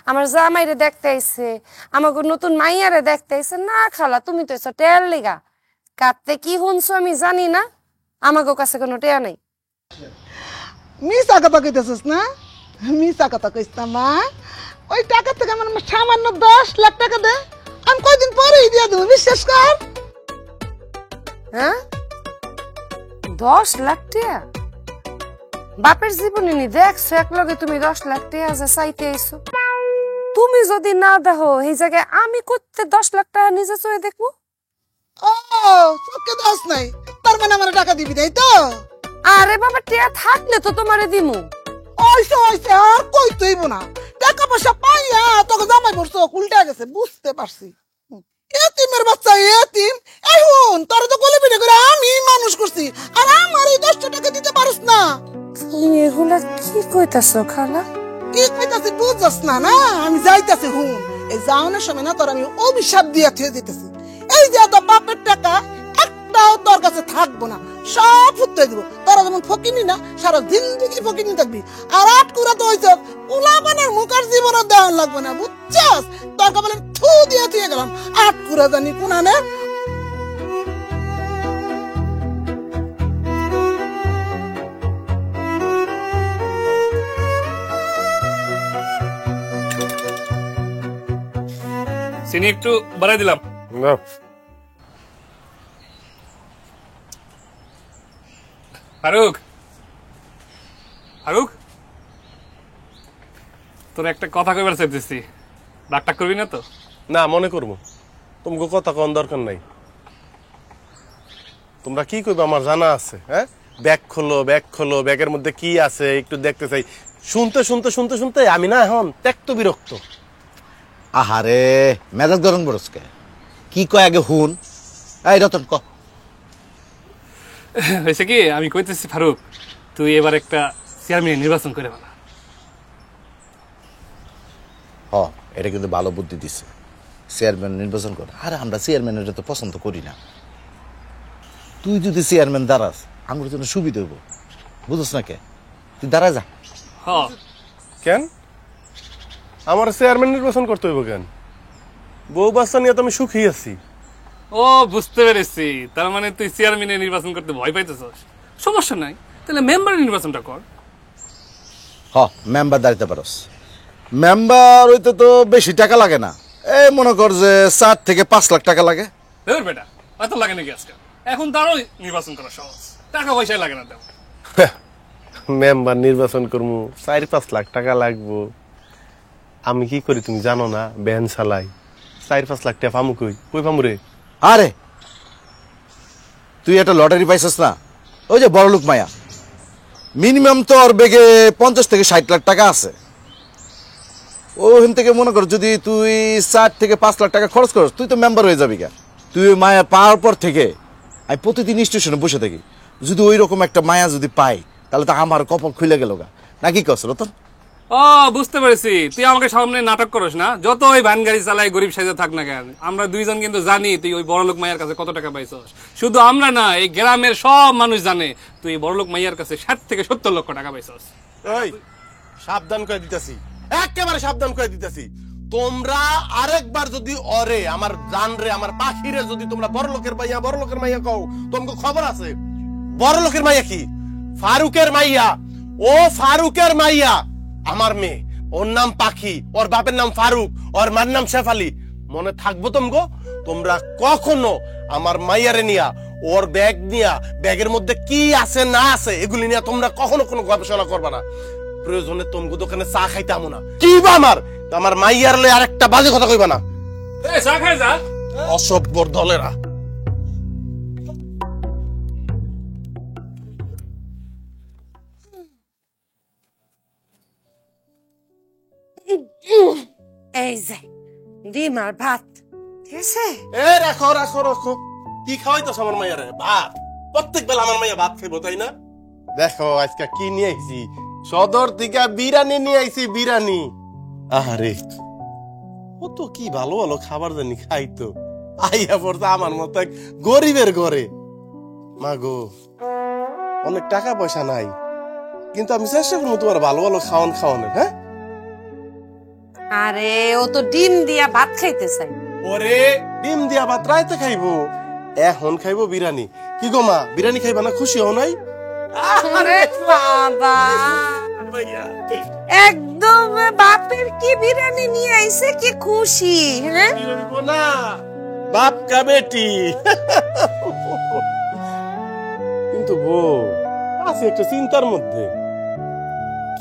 আমার জামাইরে দেখতে আইছে, আমাকে নতুন মাইয়ারে দেখতে আইছে। না খালা, তুমি তো এসো টেয়ার লেগা। কাটতে কি শুনছো আমি জানি না, আমাকে কাছে কোনো টেয়া নাই। মিশা কথা কইতেছিস না? মিশা কথা কইস না মা। ওই টাকা থেকে আমার সামান্য 10 লাখ টাকা দে, আমি কয়দিন পরেই দিয়ে দেবো, বিশ্বাস কর। হ্যাঁ, 10 লাখ টাকা? বাপের জীবনে নি দেখছো এক লগে তুমি 10 লাখ টাকা যে চাইতে আইছো? তুমি যদি না দেখো এই জায়গায় আমি করতে 10 লাখ টাকা নিজে চয়ে দেখবো? ও তোকে দোষ নাই, তার মানে আমার টাকা দিবি তাই তো? আরে বাবা, টাকা থাকলে তো তোমারে দিমু। ওইসে ওইসে আর কই তুইব না, টাকা পয়সা পাইয়া তোকে জামাই পড়ছো উল্টে গেছে, বুঝতে পারছি। এতিমের বাচ্চা এতিম, এখন তোর তো গলে পিঠে করে আমি মানুষ করছি, আর আমার এই 10 টাকা দিতে পারিস না। তুমি এগুলা কি কইতাছো খালা? কি কইতাছি বুঝছস না? না আমি যাইতাছি, হুন এই যাওয়ানোর সময় না তোর আমি অভিশাপ দিয়া থিয়ে দিতেছি। এই যে তোর বাপের টাকা একটাও তোর কাছে থাকবো না, সব ফুটতে দিব। তোরা যেমন ফকিনি না, সারা জিন্দেগি ফকিনি থাকবি। আর আটকুরা তো হইছ উলাপানের মুখার জীবনও দেওয়ান লাগবে না, বুঝছস? তোর কপালে থু দিয়ে থুয়ে গেলাম, আটকুরা জানি কোনানে। চিনি একটু বাড়াই দিলাম। ফারুক, ফারুক, তোর একটা কথা কইবার চাইতেছি, রাগটা করবি না তো? না, মনে করবো। তোমাকে কথা কোন দরকার নাই। তোমরা কি কইবা আমার জানা আছে। হ্যাঁ, ব্যাগ খোলো, ব্যাগ খোলো, ব্যাগের মধ্যে কি আছে একটু দেখতে চাই। শুনতে শুনতে শুনতে শুনতে আমি না এখন ত্যক্ত বিরক্ত। আহারে মেজাজ গরম বরসকে কি কয় আগে হুন। এই রতন ক। হয়েছে কি, আমি কইতেছি ফারুক, তুই এবার একটা চেয়ারম্যান নির্বাচন করে ফেলা। হ, এটা কিন্তু ভালো বুদ্ধি দিছে, চেয়ারম্যান নির্বাচন করে। আরে আমরা চেয়ারম্যানের তো পছন্দ করি না। তুই যদি চেয়ারম্যান দাঁড়াস আমার জন্য সুবিধা হইব, বুঝছ না? কে তুই দাঁড়া যা। কেন আমার চেয়ারম্যান নির্বাচন করতে হইব কেন? বউ বাচ্চা নিয়ে তো আমি সুখী আছি। ও বুঝতে পেরেছি, তার মানে তুই চেয়ারম্যানের নির্বাচন করতে ভয় পাইতেছস। সমস্যা নাই, তাহলে মেম্বারের নির্বাচনটা কর। হ, মেম্বার দাঁড়াতে পারস। মেম্বার হইতে তো বেশি টাকা লাগে না, এই মনে কর যে 4 থেকে 5 লাখ টাকা লাগে। ধর বেটা, এত লাগে নাকি আজকাল? এখন তারও নির্বাচন করা সহজ, টাকা পয়সাই লাগে না। তেমন মেম্বার নির্বাচন করবো 4-5 লাখ টাকা লাগবো। আমি কি করি তুমি জানো না? ব্যান চালাই, 4-5 লাখ টাকা পামু কই? কই পামু রে? আরে তুই একটা লটারি পাইছিস না, ওই যে বড়লোক মায়া, মিনিমাম তো ওর বেগে 50 থেকে 60 লাখ টাকা আছে। ওখান থেকে মনে কর যদি তুই 4 থেকে 5 লাখ টাকা খরচ করিস, তুই তো মেম্বার হয়ে যাবি। কেন তুই ওই মায়া পাওয়ার পর থেকে আমি প্রতিদিন স্টেশনে বসে থাকি, যদি ওই রকম একটা মায়া যদি পাই তাহলে তো আমার কপাল খুলে গেল গা, নাকি কস রতন? ও বুঝতে পেরেছি, তুই আমাকে সামনে নাটক করস না। যত ওই ভ্যান গাড়ি চালাই, গরিব সাইজে থাক না কেন, আমরা দুইজন কিন্তু জানি তুই ওই বড়লোক মাইয়ার কাছে কত টাকা পাইছস। শুধু আমরা না, এই গ্রামের সব মানুষ জানে তুই বড়লোক মাইয়ার কাছে 60 থেকে 70 লক্ষ টাকা পাইছস। ওই সাবধান করে দিতেছি, একেবারে সাবধান করে দিতেছি। তোমরা আরেকবার যদি অরে আমার জান রে, আমার পাখিরে যদি তোমরা বড় লোকের মাইয়া কও, তোমাকে খবর আছে। বড় লোকের মাইয়া কি? ফারুকের মাইয়া। ও ফারুকের মাইয়া আমার মেয়ে, ওর নাম পাখি, ওর বাপের নাম ফারুক, ওর মার নাম শেফালি। মনে থাকবো তোমগো, তোমরা কখনো আমার মাইয়ারে নিয়া ওর ব্যাগ নিয়া ব্যাগের মধ্যে কি আছে না আছে এগুলি নিয়ে তোমরা কখনো কোনো গবেষণা করবা না। প্রয়োজনে তোমগো দোকানে চা খাইতে আমো না। কি বা আমার মাইয়ার লই আরেকটা বাজে কথা কইবা না। চা খাই যা। অসভ্যর দলেরা। এই যে ডিম আর ভাত, ঠিক আছে? এ রাখো রাখো রাখো। কি খাওয়াইতো আমার মাইয়ারে? ভাত। প্রত্যেক বেলা আমার মাইয়া ভাত খাইবো, তাই না? দেখো আজকে কি নিয়ে আইছি, সদর থেকে বিরিয়ানি নিয়ে আইছি, বিরিয়ানি। আরে ও তো কি ভালো ভালো খাবার জানি খাইতো, আইয়া পড়তো আমার মতো এক গরিবের ঘরে। মা গো, অনেক টাকা পয়সা নাই, কিন্তু আমি চেষ্টা করবো তোমার ভালো ভালো খাওয়ানোর। হ্যাঁ, আরে ও তো ডিম দিয়া ভাত খাইতে চাই। ওরে ডিম দিয়া ভাত রাইতে খাইবো, এখন খাইবো বিরিয়ানি। কি গো মা, বিরিয়ানি খাইবা না? খুশি হও নাই? আরে বাবা, একদম বাপের কি বিরিয়ানি নিয়ে আইছে, কি খুশি। হ্যাঁ না, বাপ কা বেটি। কিন্তু বউ আছে একটা চিন্তার মধ্যে।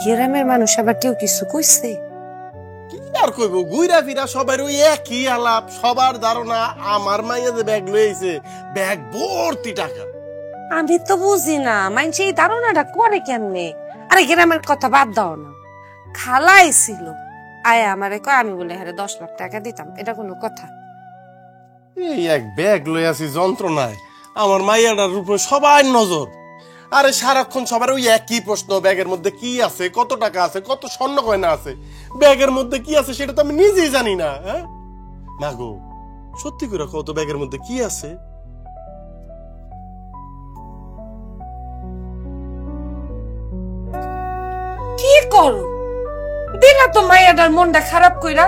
গ্রামের মানুষ আবার কেউ কিছু কইছে? কি আর কইব, ঘুরা ফিরা সবার ওই একই আলাপ, সবার ধারণা আমার মাইয়া যে ব্যাগ লইছে, ব্যাগ ভর্তি টাকা। আমি তো বুঝি না মানুষ এই ধারণাটা করে কেমনে। আরে গ্রামের কথা বাদ দাও না, খালাই ছিল আয় আমারে কয় আমি বলে হারে 10 লাখ টাকা দিতাম, এটা কোনো কথা? এই এক ব্যাগ লই আছি যন্ত্রণায়, আমার মাইয়াটার উপর সবার নজর। আরে সারাক্ষণ সবার ওই একই প্রশ্ন, ব্যাগের মধ্যে কি আছে, কত টাকা আছে, কত স্বর্ণ গয়না আছে, ব্যাগের মধ্যে কি আছে সেটা তো আমি নিজেই জানি না। হ্যাঁ না গো, সত্যি করে কত ব্যাগের মধ্যে কি আছে? কি করো দিলা তো মাইয়াটার মনটা খারাপ কইরা।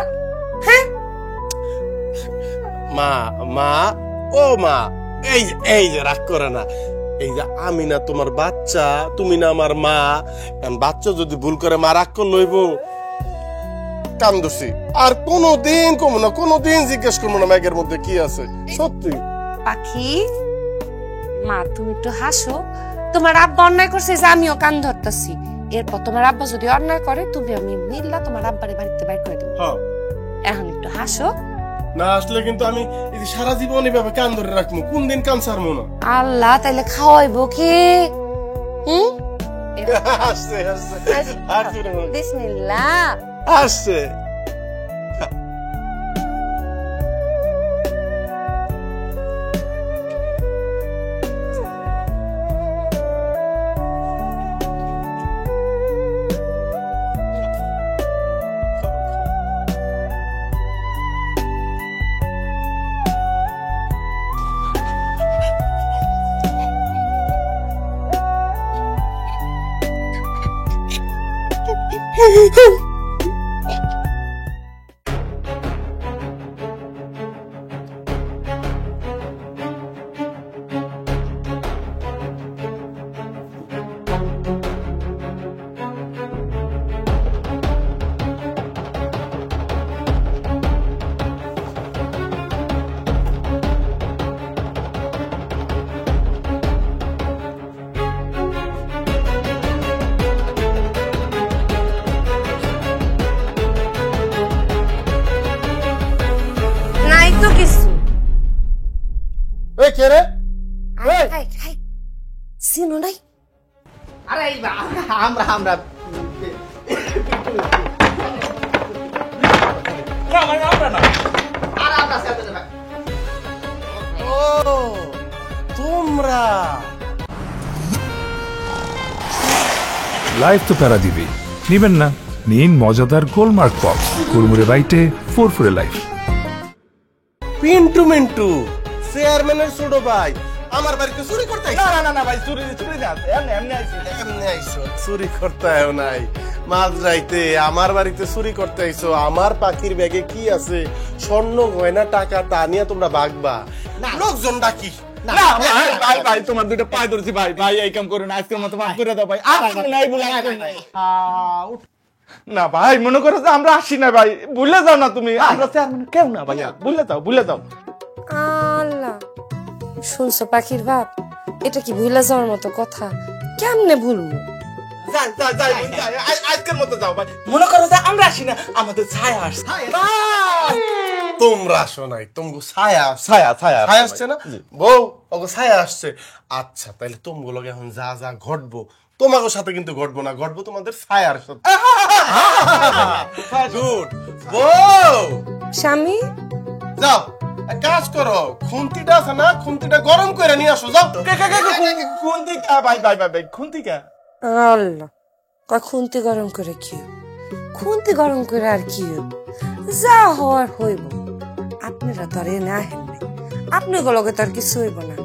হ্যাঁ মা মা ও মা, এই যে রাগ করে না, এই যে আমি না তোমার বাচ্চা, তুমি না আমার মা। বাচ্চা যদি ভুল করে মা রাগ করে লইব, কান্দছি আর কোনদিন কমো না, কোনদিন জিজ্ঞেস করবো না ব্যাগের মধ্যে কি আছে। সত্যি পাখি মা, তুমি একটু হাসো। তোমার আব্বা অন্যায় করছে যে আমিও কান ধরতেছি, এরপর তোমার আব্বা যদি অন্যায় করে তুমি আমি মিল্লা তোমার আব্বারে বাড়িতে বাইর করে দেবো। এখন একটু হাসো। না আসলে কিন্তু আমি সারা জীবন এভাবে কান ধরে রাখবো, কোন দিন কান ছাড়বো না। আল্লাহ, তাইলে খাওয়াইবো কে? আসছে বিসমিল্লাহ আসছে। কে রে? চিনো নাই? আরে আমরা তোমরা লাইফ তো প্যারা দিবেই, নিবেন না? নিন মজাদার গোলমার্ক পপস, কুরমুরে বাইটে ফুরফুরে লাইফ। পিন্টু মিন্টু চেয়ারম্যানের ছোট ভাই আমার বাড়িতে চুরি করতে আইছো? না ভাই, চুরি না, এমনি আইছো। চুরি করতে আইও নাই, মাঝ রাইতে আমার বাড়িতে চুরি করতে আইছো। আমার পাখির ব্যাগে কি আছে, স্বর্ণ গয়না টাকা, তা নিয়ে তোমরা ভাগবা। লোকজন ডাকি না ভাই তোমার দুটো পায়ে ধরছি ভাই, এই কাম করো না, আজকের মতো মাফ করে দাও ভাই। আর নাই বলে না ভাই মনে করো যে আমরা আসি না ভাই, ভুলে যাও না তুমি, আমরা চেয়ারম্যান কেউ না ভাইয়া, ভুলে যাও। আল্লাহ, শুনছো পাখির বাপ, এটা কি ভুলে যাওয়ার মতো কথা? কেমনে ভুলবো? আজকের মতো যাও ভাই, মনে করো যে আমরা আসি না, আমাদের ছায়া আসছে। তোমরা আসো নাই, তোমাকে ছায়া ছায়া আসছে না বউ, ওকে ছায়া আসছে। আচ্ছা তাইলে তোমগুলো এখন যা যা ঘটবো তোমাকে সাথে কিন্তু ঘটবো না, ঘটবো তোমাদের ছায়ার সাথে। গুড বউ, স্বামী যাও এক কাজ করো, খুন্তিটা আছে না, খুন্তিটা গরম করে নিয়ে আসো, যাও। খুন্তি কা ভাই ভাই ভাই, খুন্তি কা? আল্লাহ, কয় খুন্তি গরম করে কি? খুন্তি গরম করে আর কি? যা হওয়ার হইব। আপনারা তো আর এনে আহেন নাই, আপনি গুলোকে তো আর কিছু হইব না।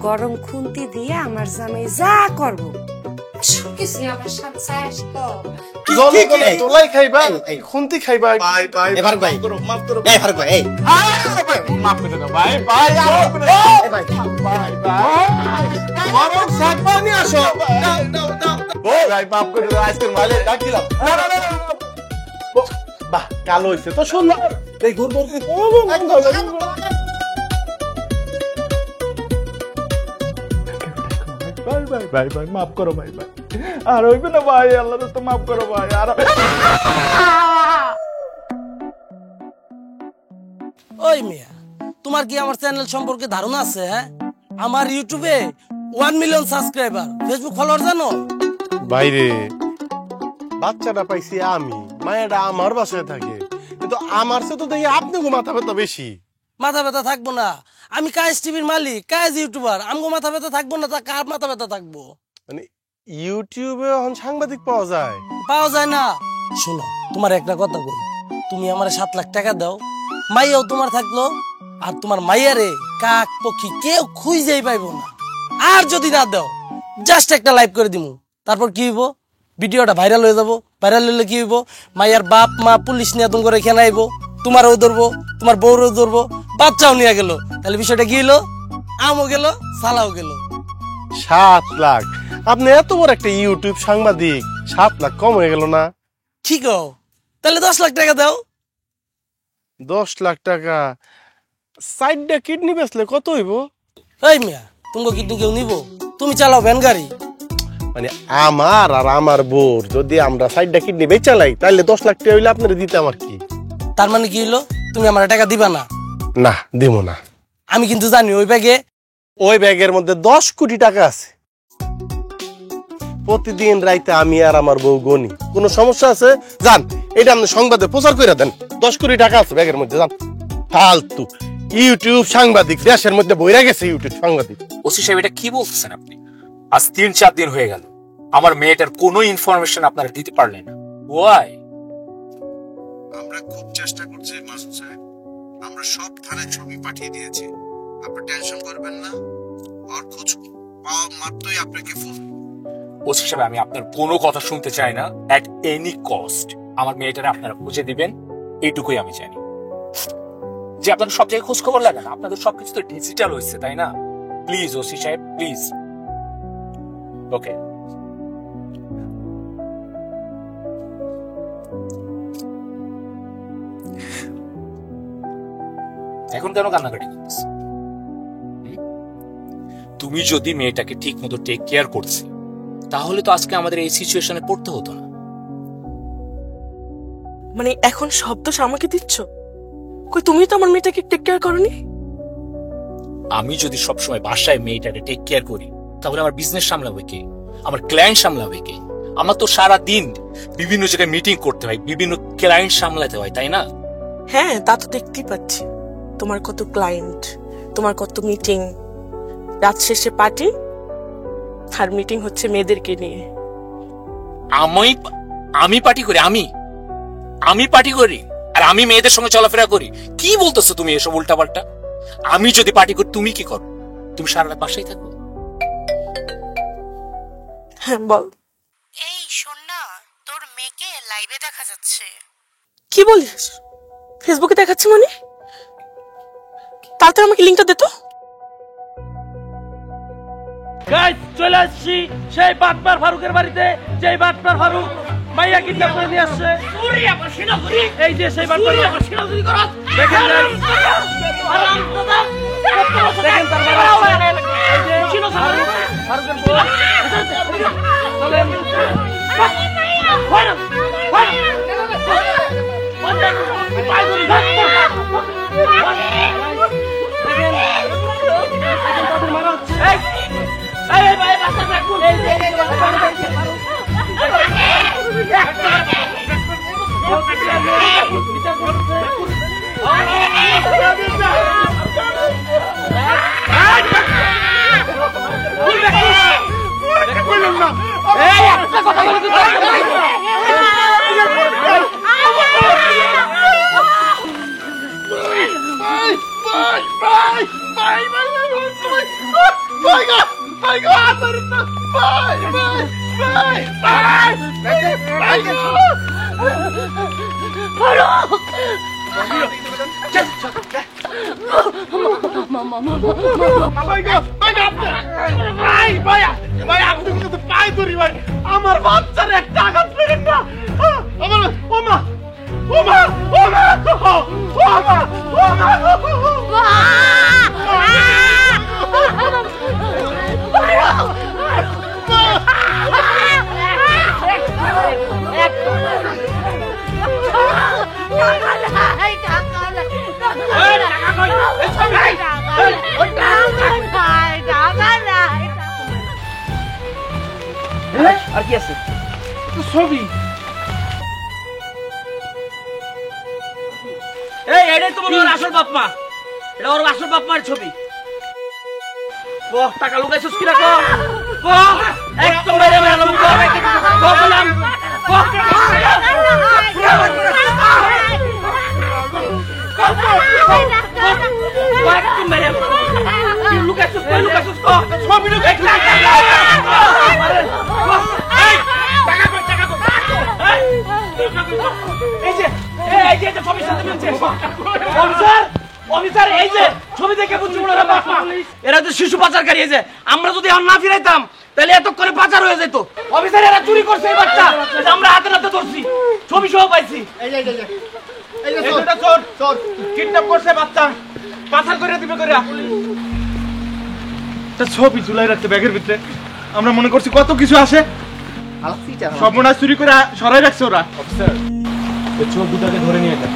গরম খুন্তি দিয়ে আমার জামাই যা করবো সবকিছু আমার সাথে আসতো। তোলাই খাইবা, খুন্তি খাইবা। এবার ভাই মাফ করো এই ফারুক ভাই, এই মাফ করে দাও ভাই ভাই, গরম শাকবা নিয়ে আসো। ভাই মাফ করে দাও, আজকের মালে ডাক দিলাম। বাহ, কালো হইছে তো শুনলাম। এই ঘুর ঘুর ভাই ভাই ভাই ভাই মাফ করো ভাই ভাই, আর হইবে না ভাই, আল্লাহ তো মাফ করো ভাই। আর ওই মিয়া, তোমার কি আমার চ্যানেল সম্পর্কে ধারণা আছে? হ্যাঁ, আমার ইউটিউবে 1 মিলিয়ন সাবস্ক্রাইবার, ফেসবুক ফলোয়ার জানো? বাইরে বাচ্চাটা পাইছি আমি, মায়েরা আমার বাসায় থাকে, কিন্তু আমার সাথে তো দেখি আপনাকে মাথা ব্যথা বেশি। মাথা ব্যথা থাকবো না? আমি কায়েস টিভির মালিক, কায়েস ইউটিউবার, আমগো মাথা ব্যথা থাকবো না? তা কার মাথা ব্যথা থাকবো? মানে ইউটিউবে এখন সাংবাদিক পাওয়া যায়? পাওয়া যায় না। শোনো, তোমার একটা কথা বলি, তুমি আমার 7 লাখ টাকা দাও, মাইয়াও তোমার থাকলো, আর তোমার মাইয়ারে কাক পক্ষী কেউ খুঁজেই পাইবো না। আর যদি না দাও, জাস্ট একটা লাইভ করে দিমু, তারপর কি হইব? ভিডিওটা ভাইরাল হয়ে যাবো। ভাইরাল হলে কি হইব? মাইয়ার বাপ মা পুলিশ নিয়ে তুমি করে এখানে আইবো, তোমারও ধরবো, তোমার বউরও ধরবো, বাচ্চাও নিয়ে গেল। তাহলে বিষয়টা কি হলো? আমও গেল, সালাও গেল। 7 লাখ? আপনি এত বড় একটা ইউটিউব সাংবাদিক, 7 লাখ কম হয়ে গেল না? ঠিক, তাহলে 10 লাখ টাকা দাও। 10 লাখ টাকা? 4টা কিডনি বেচলে কত হইব? এই মিয়া, তুমি কিডনি কেউ নিব? তুমি চালাও ভ্যান গাড়ি। মানে আমার আর আমার বোর যদি আমরা 4টা কিডনি বেচালাই, তাহলে 10 লাখ টাকা হইলে আপনারা দিতে আমার কি? তার মানে কি হলো? তুমি আমার টাকা দিবা না? না, দিব না। আমি কিন্তু জানি ওই ব্যাগের মধ্যে 10 কোটি টাকা আছে। প্রতিদিন রাইতে আমি আর আমার বউ গনি। কোন সমস্যা আছে? যান, এটা আপনি সংবাদে প্রচার করে দেন। 10 কোটি টাকা আছে ব্যাগের মধ্যে, যান। ফালতু ইউটিউব সাংবাদিক, দেশের মধ্যে বইরা গেছে ইউটিউব সাংবাদিক। ওসি সাহেব, এটা কি বলতেছেন আপনি? আজ 3-4 দিন হয়ে গেল আমার মেয়েটার কোনো ইনফরমেশন আপনারা দিতে পারলেন না। ওয়াই? আমরা খুব চেষ্টা করছি মাসুদ সাহেব, আমরা সব থানায় ছবি পাঠিয়ে দিয়েছি, আপনি টেনশন করবেন না, আর খোঁজ পাওয়া মাত্রই আপনাকে ফোন। ওসি সাহেব, আমি আপনার কোনো কথা শুনতে চাই না। অ্যাট এনি কস্ট আমার মেয়েটারে আপনারা খুঁজে দিবেন, এইটুকুই আমি জানি। যে আপনাদের সব জায়গায় খোঁজ খবর লাগে না, আপনাদের সবকিছু তো ডিজিটাল হয়েছে, তাই না? প্লিজ ওসি সাহেব, প্লিজ। ওকে। এখন কেন কান্নাকাটি করতেছ? তুমি যদি মেয়েটাকে ঠিক মতো টেক কেয়ার করছি, তাহলে তো আজকে আমাদের এই সিচুয়েশনে পড়তে হতো না। মানে এখন সব দোষ আমাকে দিচ্ছ? কই, তুমি তো আমার মেয়েটাকে টেক কেয়ার করনি। আমি যদি সবসময় বাসায় মেয়েটাকে টেক কেয়ার করি, তাহলে আমার বিজনেস সামলাবে কে? আমার ক্লায়েন্ট সামলাবে কে? আমার তো সারা দিন বিভিন্ন জায়গায় মিটিং করতে হয়, বিভিন্ন ক্লায়েন্ট সামলাতে হয়, তাই না? হ্যাঁ, তা তো দেখতেই পাচ্ছি। তোমার কত ক্লায়েন্ট, তোমার কত মিটিং, রাত শেষে পার্টি, আর মিটিং হচ্ছে মেয়েদেরকে নিয়ে। আমি পার্টি করি? আমি পার্টি করি আর আমি মেয়েদের সঙ্গে চলাফেরা করি? কি বলতেছো তুমি এসব উল্টাপাল্টা? আমি যদি পার্টি করি, তুমি কি করো? তুমি সারা রাত বাসায় থাকো? হ্যাঁ, বল। এই শোন না, তোর মেয়েকে লাইভে দেখা যাচ্ছে। কি বলিস? ফেসবুকে দেখাচ্ছে মানে? তাড়াতাড়ি আমাকে লিংকটা দে তো। গাইস, চলে আসছি সেই বাটপার ফারুকের বাড়িতে, যেই বাটপার ফারুক মাইয়া কিডন্যাপ করে নিয়ে আসছে এই যে সেই বার করে দেখেন দেখেন তার ফারুকের বউ চলেন আমার বাচ্চার একটা আঘাত পেলেন না আমার ওমা ওমা ওমা ওমা আর কি আছে ছবি এই এটাই তো ওর আসল বাপ মা এটা ওর আসল বাপ মার ছবি ও টাকা লুকাইছিস কি রাখো ও একদম মেরে মেরে লোক ও বললাম ও একদম মেরে লুকাইছিস ছবি লুকাইছিস এরা তো শিশু পাচারকারী এই যে আমরা যদি আর না ফিরাইতাম তাহলে এতক্ষণে পাচার হয়ে যেত অফিসার এরা চুরি করছে এই বাচ্চা আমরা হাতে নাতে ধরছি ছবি সহ পাইছি চোর কিডন্যাপ করছে বাচ্চা পাচার করে দিবে করে ছবি ঝুলাই রাখতে ব্যাগের ভিতরে আমরা মনে করছি কত কিছু আসে সব মনে চুরি করে সরাই রাখছে ওরা অফিসার চোর দুটাকে ধরে নিয়ে যান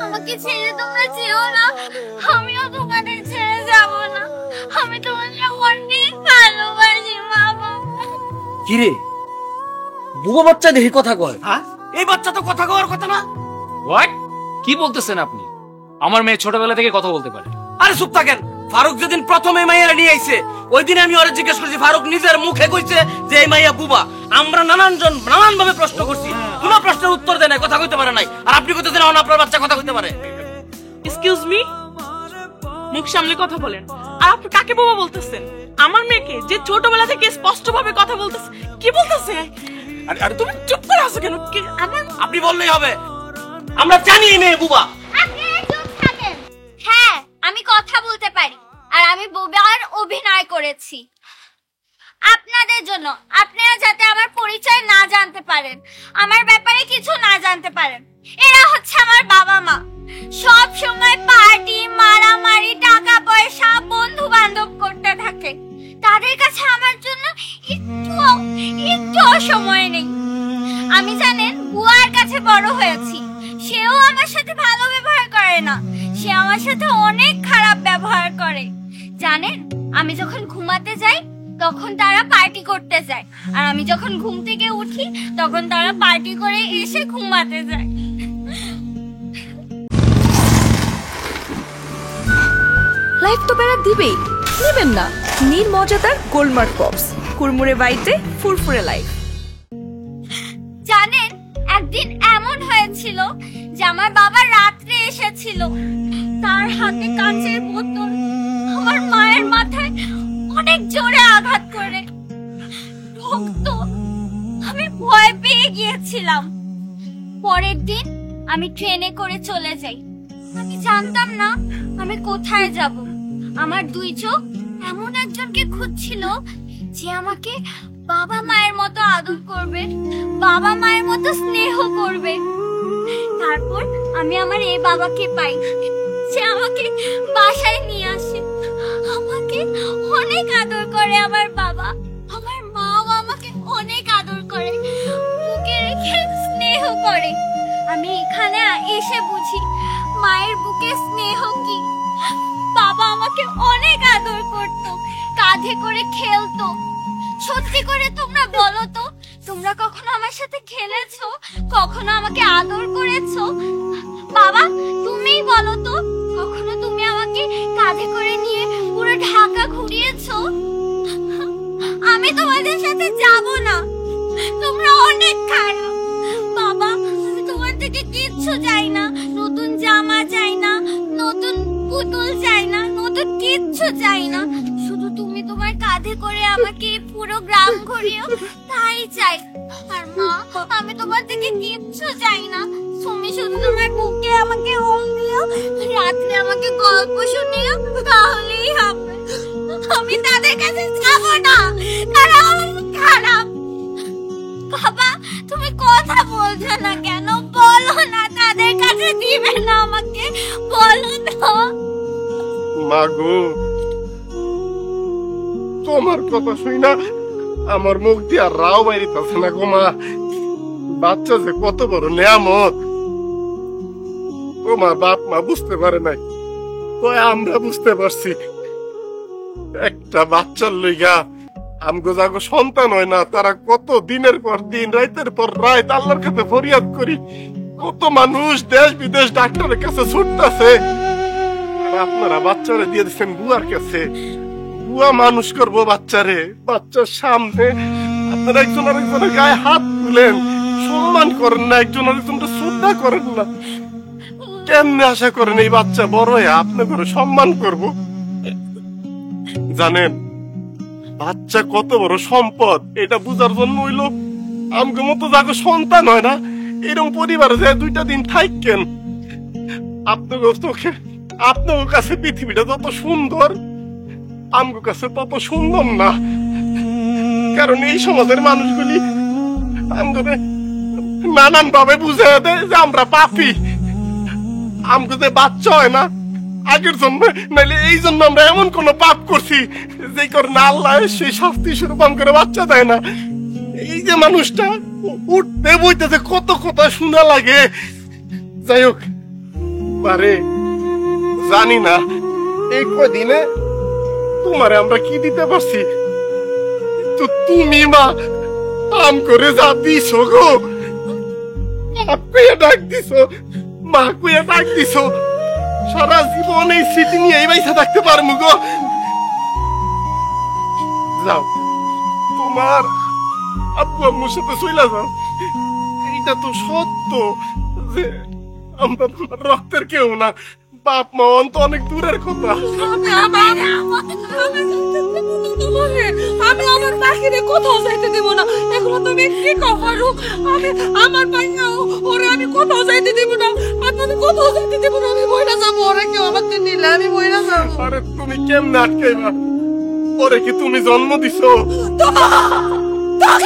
আমাকে ছেড়ে তোমরা যেও না আমিও তোমাদের ছেড়ে যাব না আমি তোমাদের অনেক ভালোবাসি মা বাবা কিরে বুবো বাচ্চা দেখি কথা কয় এই বাচ্চা তো কথা কওয়ার কথা না হোয়াট কি বলতেছেন আপনি আমার মেয়ে ছোটবেলা থেকে কথা বলতে পারে আরে চুপ থাকেন ফারুক যেদিন প্রথমে মাইয়ারা নিয়ে আইছে ওই দিন আমি ওরে জিজ্ঞেস করছি ফারুক নিজের মুখে কইছে যে এই মাইয়া বুবা আমরা নানান ভাবে প্রশ্ন করছি কোনো প্রশ্নের উত্তর দেয় নাই কথা কইতে পারে নাই আর আপনি কইতেছেন আপনার বাচ্চা কথা কইতে পারে এক্সকিউজ মি মুখ সামলে কথা বলেন আর আপনি কাকে বাবা বলতেছেন আমার মেয়েকে যে ছোটবেলা থেকে স্পষ্ট ভাবে কথা বলতেছে কি বলতেছে আরে তুমি চুপ করে আছো কেন আপনি বললেই হবে আমরা জানি এই মেয়ে বুবা আপনি চুপ থাকেন হ্যাঁ আমি কথা বলতে পারি আর আমি বুবার অভিনয় করেছি আপনাদের জন্য আপনারা যাতে আমার পরিচয় না জানতে পারেন আমার ব্যাপারে কিছু না জানতে পারেন এরা হচ্ছে আমার বাবা মা সব সময় পার্টি মারামারি টাকা পয়সা বন্ধু বান্ধব করতে থাকে তাদের কাছে আমার জন্য একটু সময় নেই আমি জানেন বুয়ার কাছে বড় হয়েছি সেও আমার সাথে ভালো ব্যবহার করে না সে আমার সাথে অনেক খারাপ ব্যবহার করে জানেন আমি যখন ঘুমাতে যাই তখন তারা পার্টি করতে যায় আর আমি যখন ঘুম থেকে উঠি তখন তারা পার্টি করে এসে ঘুমাতে যায় লাইফ তো প্যারা দিবেই, নেবেন না নিন মজাদার গোলমার্ক পপস, কুড়মুড়ে বাইটে ফুরফুরে লাইফ। জানেন একদিন এমন হয়েছিল যে আমার বাবা রাত্রে এসেছিল, তার হাতে কাঁচের বোতল আমার মায়ের মাথায় অনেক জোরে আঘাত করে ঠকতো। আমি ভয় পেয়ে গিয়েছিলাম। পরের দিন আমি ট্রেনে করে চলে যাই। আমি জানতাম না আমি কোথায় যাব। আমার দুই চোখ এমন একজনকে খুঁজছিল যে আমাকে বাবা মায়ের মতো আদর করবে, বাবা মায়ের মতো স্নেহ করবে। তারপর আমি আমার এই বাবাকে পাই, সে আমাকে বাসায় নিয়ে আসে, আমাকে অনেক আদর করে আমার বাবা। আমার মাও আমাকে অনেক আদর করে, বুকে রেখে স্নেহ করে। আমি এখানে এসে বুঝি মায়ের বুকে স্নেহ কি। বাবা আমাকে অনেক আদর করত, কাঁধে করে খেলতো। সত্যি করে তোমরা বলো তো, তোমরা কখনো আমার সাথে খেলেছো, কখনো আমাকে আদর করেছো? বাবা তুমিই বলো তো, কখনো তুমি আমাকে কাঁধে করে নিয়ে পুরো ঢাকা ঘুরিয়েছো? আমি তোমাদের সাথে যাব না, তোমরা অনেক খারাপ। বাবা আমি তোমার থেকে কিচ্ছু চাই না, নতুন জামা চাই না, নতুন পুতুল চাই না, নতুন কিচ্ছু চাই না। শুধু তুমি তোমার কাঁধে করে আমাকে পুরো গ্রাম ঘুরিও, তাই চাই। আর মা আমি তোমার থেকে কিচ্ছু চাই না, তুমি শুধু তোমার বুকে আমাকে ওম দিও, রাত্রে আমাকে গল্প শুনিও, তাহলেই হবে। আমি তাদের কাছে যাব না, তারা অনেক খারাপ। বাবা তুমি কথা বলছো না কেন? বলো না তাদের কাছে দিবে না আমাকে, বলো না। মাগো তোমার কথা শুই না আমার মুখ দিয়ে আর রাও বাইরিতেছে না গো মা। বাচ্চা যে কত বড় নেয়ামত তোমার বাপ মা বুঝতে পারে নাই, তো আমরা বুঝতে পারছি। একটা বাচ্চার লইগা আমগো যাগো সন্তান হয় না, তারা কত দিনের পর দিন রাতের পর রাত আল্লাহর কাছে ফরিয়াদ করি। কত মানুষ দেশ বিদেশ ডাক্তারের কাছে ছুটতেছে, আর আপনারা বাচ্চারে দিয়ে দিচ্ছেন বুয়ার কাছে। বুয়া মানুষ করবো বাচ্চারে, বাচ্চার সামনে আপনারা একজন আরেকজনের গায়ে হাত তুলেন, সম্মান করেন না, একজন আরেকজনকে শ্রদ্ধা করেন না। কেমনে আশা করেন এই বাচ্চা বড় হয়ে আপনাকে সম্মান করব? জানেন বাচ্চা কত বড় সম্পদ, এটা বুঝার জন্য হইলো আমগো মতো যাকে সন্তান হয় না এরকম পরিবারে যে দুইটা দিন থাকেন। আপনাদের চোখে আপনাদের কাছে পৃথিবীটা যত সুন্দর, আমগো কাছে তত সুন্দর না। কারণ এই সমাজের মানুষগুলি আমাদের নানান ভাবে বুঝিয়ে দেয় যে আমরা পাপী। আমগো যে বাচ্চা হয় না আগের জন্য, নাইলে এই জন্য আমরা এমন কোন পাপ করছি যে কারণে আল্লাহ সেই শাস্তি স্বরূপ করে বাচ্চা দেয় না। এই যে মানুষটা উঠতে বইতেছে কত কথা শোনা লাগে। যাই হোক পারে জানি না এই কদিনে তোমারে আমরা কি দিতে পারছি, তো তুমি মা আম করে যা দিছ গো, ডাক দিছ, মা কুয়ে ডাক দিছ, সারা জীবন এই স্মৃতি নিয়ে এই বাইসা থাকতে পারবো গো। যাও তোমার আব্বু আম্মুর সাথে চইলা যাও। এইটা তো সত্য যে আমরা তোমার রক্তের কেউ না, বাপ মা তো অনেক দূরের কথা। আমি আমার বাহিরে কোথাও যাইতে দেব না। এগুলো তুমি কি কপারু? আমি আমার ভাইয়া ওরে আমি কোথাও যাইতে দেব না, আমি কোথাও যাইতে দেব না। আমি বইরা যাবো, ওরে কেউ আমাকে নিলে আমি বইরা যাবো। আরে তুমি কেমনে আটকাইবা? ওরে কি তুমি জন্ম দিছো? তো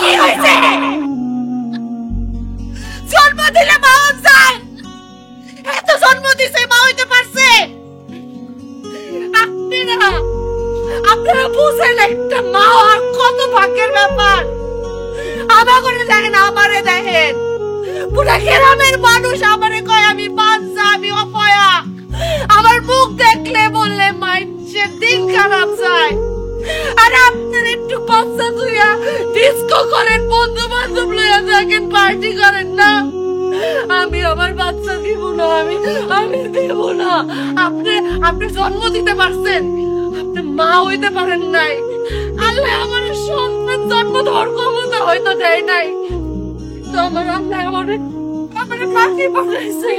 কি হয়েছে? জন্ম দিলে মা যায়, এত জন্ম দিছে মা হইতে পারছে? আপনারা বুঝেন একটা মা আর কত ভাগ্যের ব্যাপার। আমার করে দেখেন, আমারে দেখেন, পুরা গ্রামের মানুষ আমারে কয় আমি বাচ্চা, আমি অপয়া। আমার মুখ দেখলে বললে মানুষের দিন খারাপ যায়। আর আপনার একটু বাচ্চা ধুইয়া ডিস্কো করেন, বন্ধু বান্ধব লইয়া থাকেন, পার্টি করেন না। আমি আমার বাচ্চা দিব না, আমি দিব না। আপনি জন্ম দিতে পারছেন, আপনি মা হইতে পারেন নাই। আল্লাহ আমার সন্তান জন্ম দেওয়ার ক্ষমতা হয়তো দেয় নাই, তো আমার আল্লাহ আমার পাখি বানাইছে।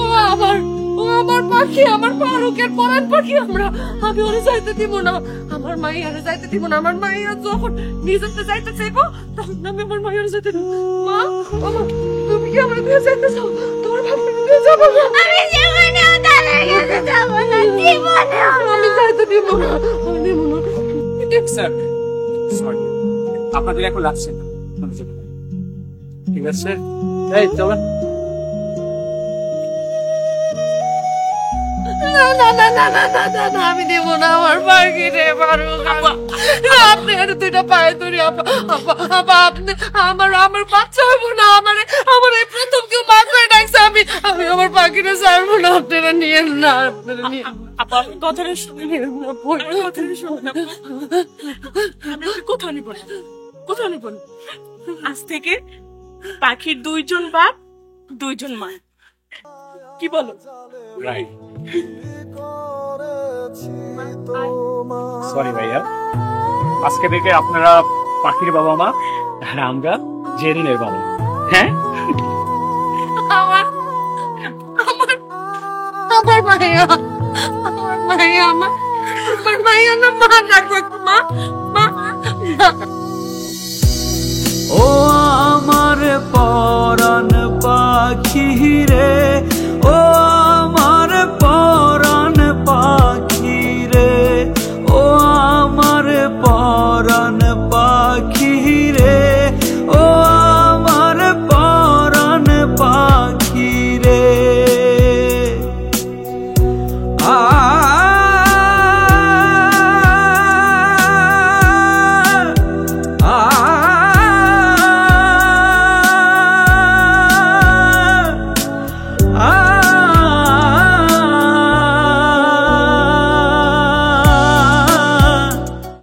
ও আমার পাখি, আমার ফারুকের পরাণ পাখি। আমি ওরে যাইতে দিব না, আমার মাইয়ারে যাইতে দিব না। আমার মাইয়া যখন নিজেতে যাইতে চাইবো তখন আমি আমার মাইয়ারে যাইতে দিব। মা, তুমি কি আমার দিয়ে যাইতে চাও? তোমার ভাবনা দিয়ে যাবো না। আমি জীবনেও তাদের কাছে যাবো না, জীবনেও না। আমি যাইতে দিব না, আমি দিব না। স্যার সরি, আপনাদের এখন লাগছে না, ঠিক আছে? এই চলো। আমি দেব না আমার পাখি রে ফারুক। আপনি আর দুইটা পায়ে ধরি আপা, আপনি আমার বাচ্চা হইব না। আমার এই প্রথম কেউ বাচ্চায় ডাকছে। আমি আমার পাখিরে ছাড়বো না। আপনারা নিয়েন না, আপনারা নিয়েন আপা কথাটা শুনে কথাটা শুনে আমি কোথাও নিব না, কোথাও নিব না। আজ থেকে পাখির 2 জন বাপ 2 জন মা, কি বলো? রাইট। সরি ভাইয়া, আজকে থেকে আপনারা পাখির বাবা মা আর আমরা জেরিনের বাবা। হ্যাঁ, আমার মাইয়া, আমার মাইয়া না, মা ডাকবো একটু, মা। ও আমার পরাণ পাখি রে, ও